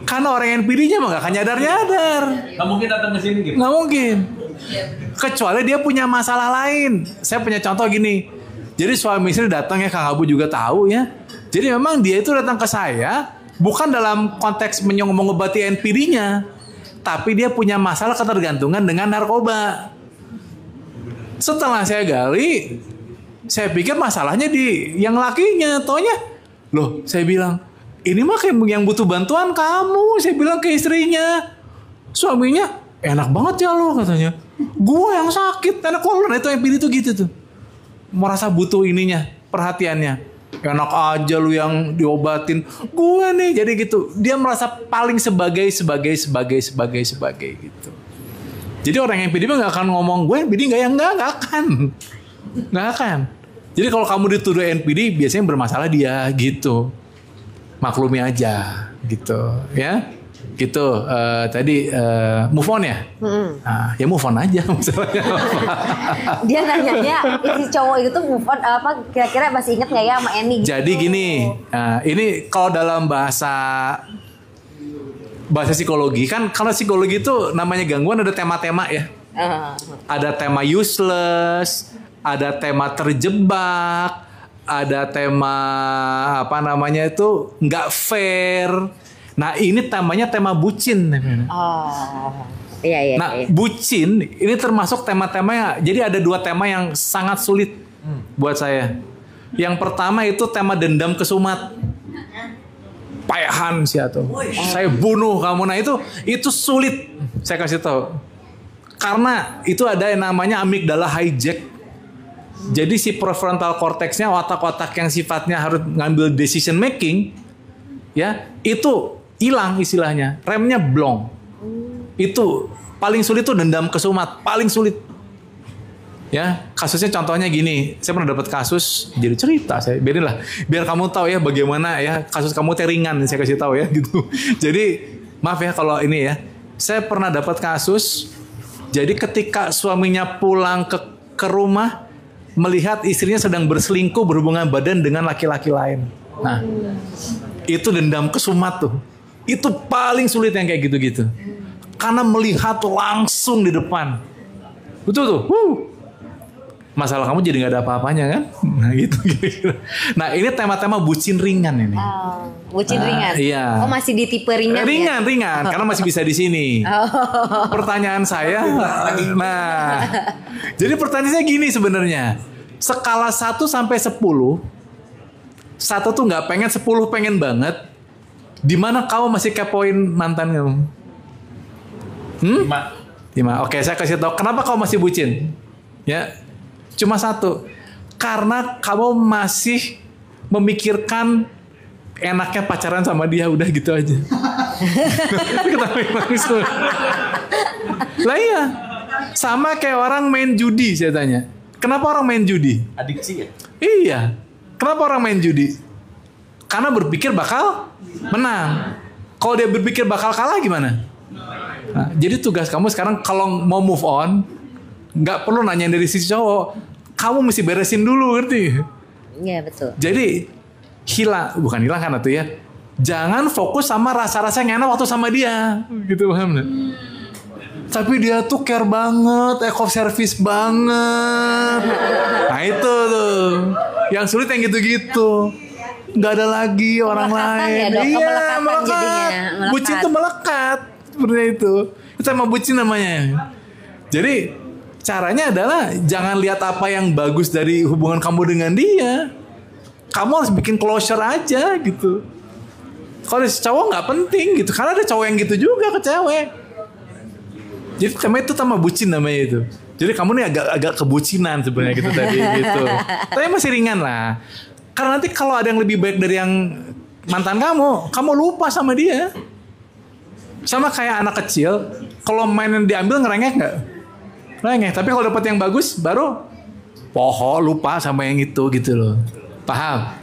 Karena orang NPD-nya mah gak akan nyadar-nyadar. Gak mungkin datang ke sini gitu. Gak mungkin. Kecuali dia punya masalah lain. Saya punya contoh gini. Jadi suami istri datang ya, Kang Abu juga tahu ya. Jadi memang dia itu datang ke saya Bukan dalam konteks mengobati NPD-nya, tapi dia punya masalah ketergantungan dengan narkoba. Setelah saya gali, saya pikir masalahnya di yang lakinya. Taunya, loh saya bilang, ini mah yang butuh bantuan kamu. Saya bilang ke istrinya. Suaminya, enak banget ya lo katanya. Gue yang sakit. Enak kalau itu NPD itu gitu tuh. Merasa butuh ininya, perhatiannya. Enak aja lu yang diobatin. Gue nih jadi gitu. Dia merasa paling sebagai gitu. Jadi orang yang NPD nggak akan ngomong gue NPD nggak akan. Jadi kalau kamu dituduh NPD biasanya bermasalah dia gitu. Maklumi aja gitu ya. Gitu tadi move on ya. Nah, ya move on aja masalahnya. Dia nanyanya si cowok itu move on apa kira-kira masih inget nggak ya sama Eni? Gitu. Jadi gini, ini kalau dalam bahasa psikologi kan, karena psikologi itu namanya gangguan ada tema-tema ya. Ada tema useless, ada tema terjebak, ada tema apa namanya itu nggak fair. Nah ini temanya tema bucin. Iya. Nah bucin ini termasuk tema-temanya. Jadi ada 2 tema yang sangat sulit buat saya. Yang pertama itu tema dendam kesumat. Payahan sih atau saya bunuh kamu. Nah itu sulit saya kasih tahu. Karena itu ada yang namanya amigdala hijack. Jadi si prefrontal cortexnya, otak-otak yang sifatnya harus ngambil decision making, ya itu hilang istilahnya, remnya blong. Itu paling sulit tuh dendam kesumat, paling sulit. Ya kasusnya contohnya gini, saya pernah dapat kasus, jadi cerita saya, biar kamu tahu ya bagaimana ya kasus kamu ringan, saya kasih tahu ya gitu. Jadi maaf ya kalau ini ya, saya pernah dapat kasus. Jadi ketika suaminya pulang ke rumah, melihat istrinya sedang berselingkuh berhubungan badan dengan laki-laki lain. Nah, itu dendam kesumat tuh. Itu paling sulit yang kayak gitu-gitu. Karena melihat langsung di depan. Betul tuh. Masalah kamu jadi gak ada apa-apanya kan? Nah gitu. Nah ini tema-tema bucin ringan ini. Bucin ringan? Iya. Oh masih di tipe ringan ya? Ringan. Karena masih bisa di sini. Pertanyaan saya. Nah. Jadi pertanyaannya gini sebenarnya. Skala 1 sampai 10. 1 tuh gak pengen, 10 pengen banget. Di mana kamu masih kepoin mantan kamu? 5. Oke, saya kasih tahu kenapa kamu masih bucin. Ya, cuma 1. Karena kamu masih memikirkan enaknya pacaran sama dia, udah gitu aja. Lah iya, sama kayak orang main judi saya tanya. Kenapa orang main judi? Adiksi ya? Iya. Kenapa orang main judi? Karena berpikir bakal menang. Kalau dia berpikir bakal kalah gimana? Nah, jadi tugas kamu sekarang kalau mau move on, nggak perlu nanya dari sisi cowok. Kamu mesti beresin dulu, ngerti? Iya betul. Jadi bukan hilang kan itu ya. Jangan fokus sama rasa-rasa yang enak waktu sama dia, gitu paham nggak? Tapi dia tuh care banget, eco service banget. Nah itu tuh, yang sulit yang gitu-gitu. Nggak ada lagi orang lain. Ya, dok, iya, melekat. Bucin tuh melekat. Seperti itu. Itu emang bucin namanya. Jadi caranya adalah jangan lihat apa yang bagus dari hubungan kamu dengan dia. Kamu harus bikin closure aja gitu. Kalau cowok nggak penting gitu. Karena ada cowok yang gitu juga ke cewek. Jadi itu sama bucin namanya itu. Jadi kamu nih agak kebucinan sebenarnya gitu tadi gitu. Tapi masih ringan lah. Karena nanti kalau ada yang lebih baik dari yang mantan kamu lupa sama dia. Sama kayak anak kecil, kalau main yang diambil ngerengek nggak? Ngerengek. Tapi kalau dapat yang bagus, baru lupa sama yang itu gitu loh. Paham?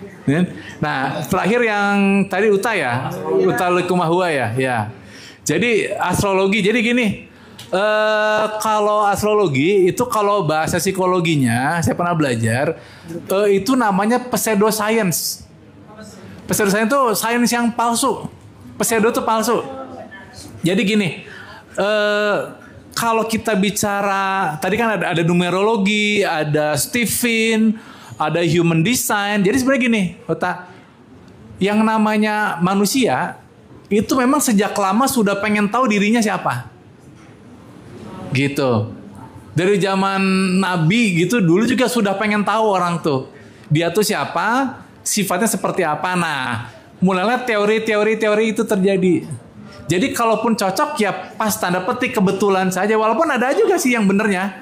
Nah, terakhir yang tadi Uta ya, Uta Likumahua ya. Jadi astrologi, jadi gini. Kalau astrologi itu kalau bahasa psikologinya saya pernah belajar itu namanya pseudoscience. Pseudoscience itu sains yang palsu. Pseudo itu palsu. Jadi gini, kalau kita bicara tadi kan ada numerologi, ada Stephen, ada human design. Jadi sebenarnya gini, yang namanya manusia itu memang sejak lama sudah pengen tahu dirinya siapa. Gitu. Dari zaman Nabi gitu dulu juga sudah pengen tahu orang tuh. Dia tuh siapa, sifatnya seperti apa. Nah, mulailah teori-teori itu terjadi. Jadi kalaupun cocok ya pas tanda petik kebetulan saja. Walaupun ada juga sih yang benernya.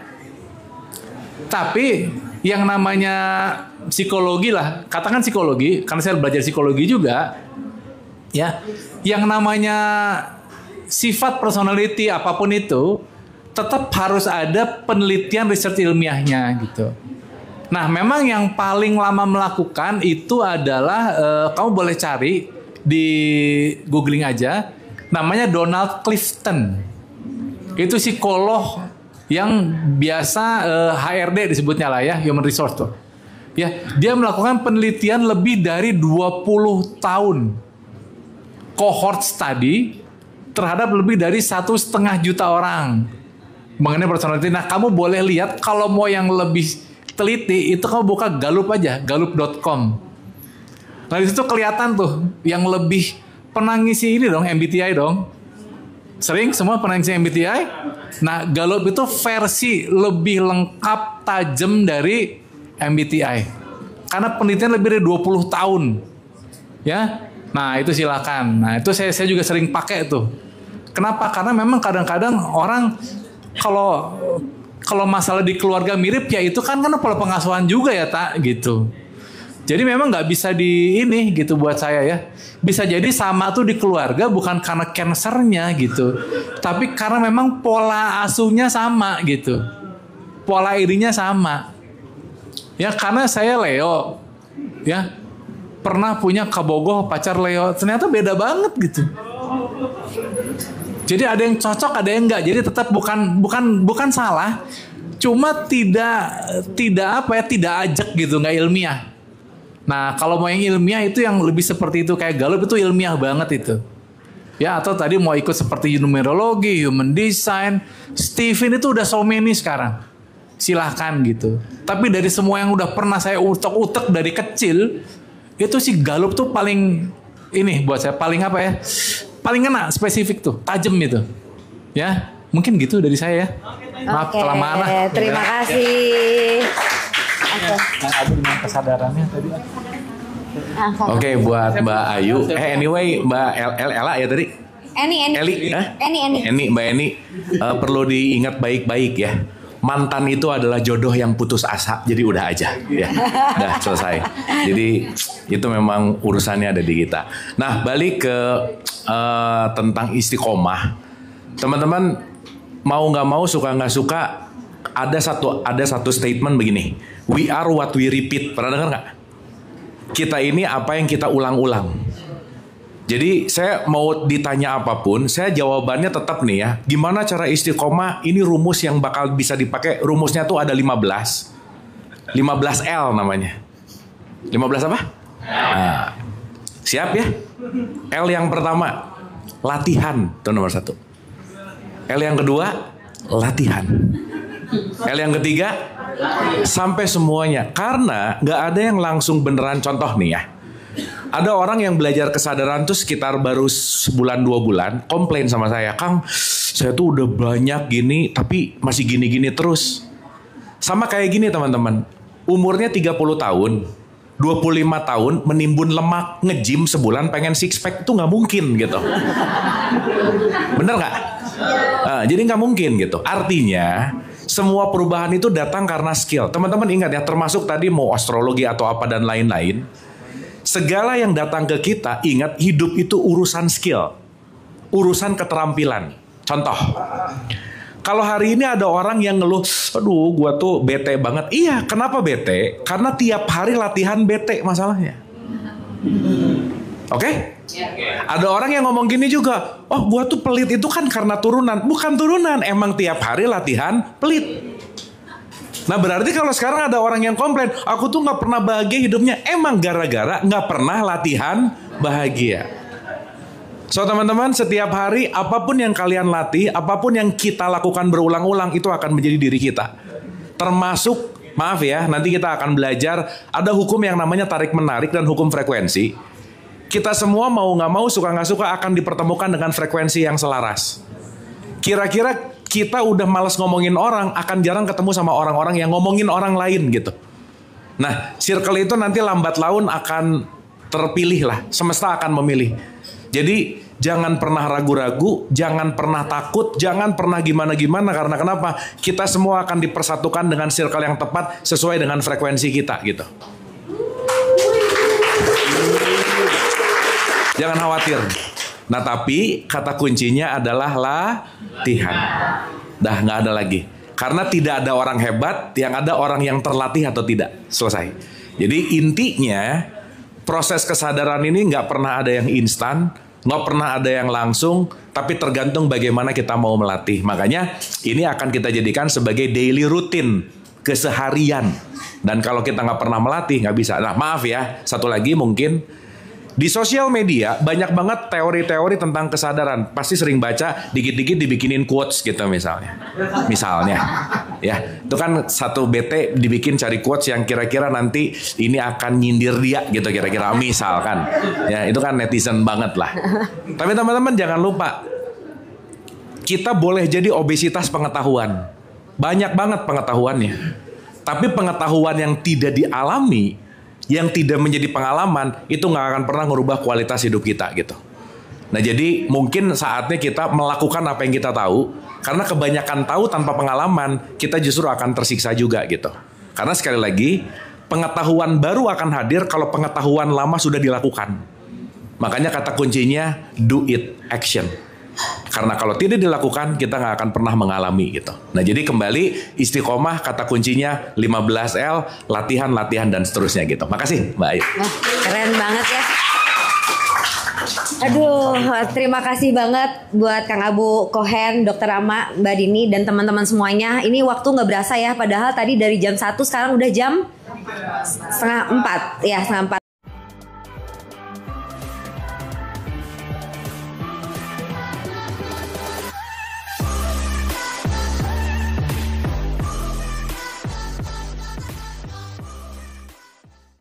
Tapi yang namanya psikologi lah, katakan psikologi, karena saya belajar psikologi juga, ya, yang namanya sifat personality apapun itu, tetap harus ada penelitian riset ilmiahnya gitu. Nah, memang yang paling lama melakukan itu adalah kamu boleh cari di googling aja, namanya Donald Clifton. Itu psikolog yang biasa HRD disebutnya lah ya, human resource tuh. Ya, dia melakukan penelitian lebih dari 20 tahun cohort study terhadap lebih dari 1,5 juta orang mengenai personality. Nah, kamu boleh lihat kalau mau yang lebih teliti itu kamu buka Gallup aja, gallup.com. Nah, di situ kelihatan tuh yang lebih pernah ngisi ini dong, MBTI dong. Sering semua pernah ngisi MBTI. Nah, Gallup itu versi lebih lengkap, tajam dari MBTI. Karena penelitian lebih dari 20 tahun. Ya. Nah, itu silakan. Nah, itu saya juga sering pakai tuh. Kenapa? Karena memang kadang-kadang orang kalau masalah di keluarga mirip ya itu kan pola pengasuhan juga ya tak gitu. Jadi memang nggak bisa di ini gitu buat saya ya. Bisa jadi sama tuh di keluarga bukan karena cancernya gitu, tapi karena memang pola asuhnya sama gitu, pola irinya sama. Ya karena saya Leo, ya pernah punya kabogoh pacar Leo, ternyata beda banget gitu. Jadi ada yang cocok, ada yang enggak. Jadi tetap bukan salah, cuma tidak ajak gitu, nggak ilmiah. Nah kalau mau yang ilmiah itu yang lebih seperti itu kayak Gallup itu ilmiah banget itu. Ya atau tadi mau ikut seperti numerologi, human design, Stephen itu udah so many sekarang. Silahkan gitu. Tapi dari semua yang udah pernah saya utek-utek dari kecil, itu si Gallup tuh paling ini buat saya paling apa ya? Paling kena spesifik tuh, tajam itu. Ya, mungkin gitu dari saya ya. Maaf kelamaan. Terima kasih. Aku dengan kesadarannya tadi. Oke, buat Mbak Ayu. Anyway, Mbak Ella ya tadi. Eni, Mbak Eni perlu diingat baik-baik ya. Mantan itu adalah jodoh yang putus asa, jadi udah aja, ya, udah selesai. Jadi itu memang urusannya ada di kita. Nah, balik ke tentang istiqomah, teman-teman mau nggak mau, suka nggak suka, ada satu statement begini, we are what we repeat. Pernah dengar nggak? Kita ini apa yang kita ulang-ulang. Jadi saya mau ditanya apapun, saya jawabannya tetap nih ya. Gimana cara istiqomah? Ini rumus yang bakal bisa dipakai. Rumusnya tuh ada 15. 15L namanya. 15 apa? Nah, siap ya? L yang pertama, latihan. Itu nomor 1. L yang kedua, latihan. L yang ketiga, sampai semuanya. Karena gak ada yang langsung beneran. Contoh nih ya. Ada orang yang belajar kesadaran tuh sekitar baru sebulan 2 bulan komplain sama saya, Kang, saya tuh udah banyak gini tapi masih gini-gini terus. Sama kayak gini teman-teman, umurnya 30 tahun, 25 tahun menimbun lemak, nge-gym sebulan pengen six pack itu nggak mungkin gitu. Bener nggak? Nah, jadi nggak mungkin gitu. Artinya semua perubahan itu datang karena skill. Teman-teman ingat ya, termasuk tadi mau astrologi atau apa dan lain-lain. Segala yang datang ke kita, ingat hidup itu urusan skill, urusan keterampilan. Contoh, kalau hari ini ada orang yang ngeluh, aduh gua tuh bete banget. Iya, kenapa bete? Karena tiap hari latihan bete masalahnya. Oke? Ada orang yang ngomong gini juga, oh gua tuh pelit itu kan karena turunan. Bukan turunan, emang tiap hari latihan pelit. Nah berarti kalau sekarang ada orang yang komplain, aku tuh gak pernah bahagia hidupnya. Emang gara-gara gak pernah latihan bahagia. So teman-teman, setiap hari apapun yang kalian latih, apapun yang kita lakukan berulang-ulang, itu akan menjadi diri kita. Termasuk, maaf ya, nanti kita akan belajar, ada hukum yang namanya tarik-menarik dan hukum frekuensi. kita semua mau nggak mau, suka nggak suka akan dipertemukan dengan frekuensi yang selaras. Kira-kira kita udah malas ngomongin orang, akan jarang ketemu sama orang-orang yang ngomongin orang lain gitu. Nah, circle itu nanti lambat laun akan terpilih lah, semesta akan memilih. Jadi jangan pernah ragu-ragu, jangan pernah takut, jangan pernah gimana-gimana, karena kenapa? Kita semua akan dipersatukan dengan circle yang tepat sesuai dengan frekuensi kita gitu. Jangan khawatir. Nah, tapi kata kuncinya adalah latihan. Dah nggak ada lagi. Karena tidak ada orang hebat, yang ada orang yang terlatih atau tidak. Selesai. Jadi intinya proses kesadaran ini nggak pernah ada yang instan, nggak pernah ada yang langsung, tapi tergantung bagaimana kita mau melatih. Makanya ini akan kita jadikan sebagai daily routine, keseharian. Dan kalau kita nggak pernah melatih, nggak bisa. Nah, maaf ya, satu lagi mungkin. Di sosial media banyak banget teori-teori tentang kesadaran. Pasti sering baca, dikit-dikit dibikinin quotes gitu misalnya. Misalnya, ya itu kan satu BT dibikin cari quotes yang kira-kira nanti ini akan nyindir dia gitu kira-kira misalkan. Ya itu kan netizen banget lah. Tapi teman-teman jangan lupa, kita boleh jadi obesitas pengetahuan. Banyak banget pengetahuannya. Tapi pengetahuan yang tidak dialami, yang tidak menjadi pengalaman, itu nggak akan pernah merubah kualitas hidup kita gitu. Nah jadi mungkin saatnya kita melakukan apa yang kita tahu, karena kebanyakan tahu tanpa pengalaman, kita justru akan tersiksa juga gitu. Karena sekali lagi, pengetahuan baru akan hadir kalau pengetahuan lama sudah dilakukan. Makanya kata kuncinya do it, action. Karena kalau tidak dilakukan, kita nggak akan pernah mengalami gitu. Nah jadi kembali istiqomah, kata kuncinya 15L, latihan, latihan dan seterusnya gitu. Makasih Mbak Ayu. Wah, keren banget ya. Aduh, terima kasih banget buat Kang Abu Kohen, Dr. Rama, Mbak Dini dan teman-teman semuanya. Ini waktu nggak berasa ya, padahal tadi dari jam 1 sekarang udah jam setengah 4 ya, setengah 4.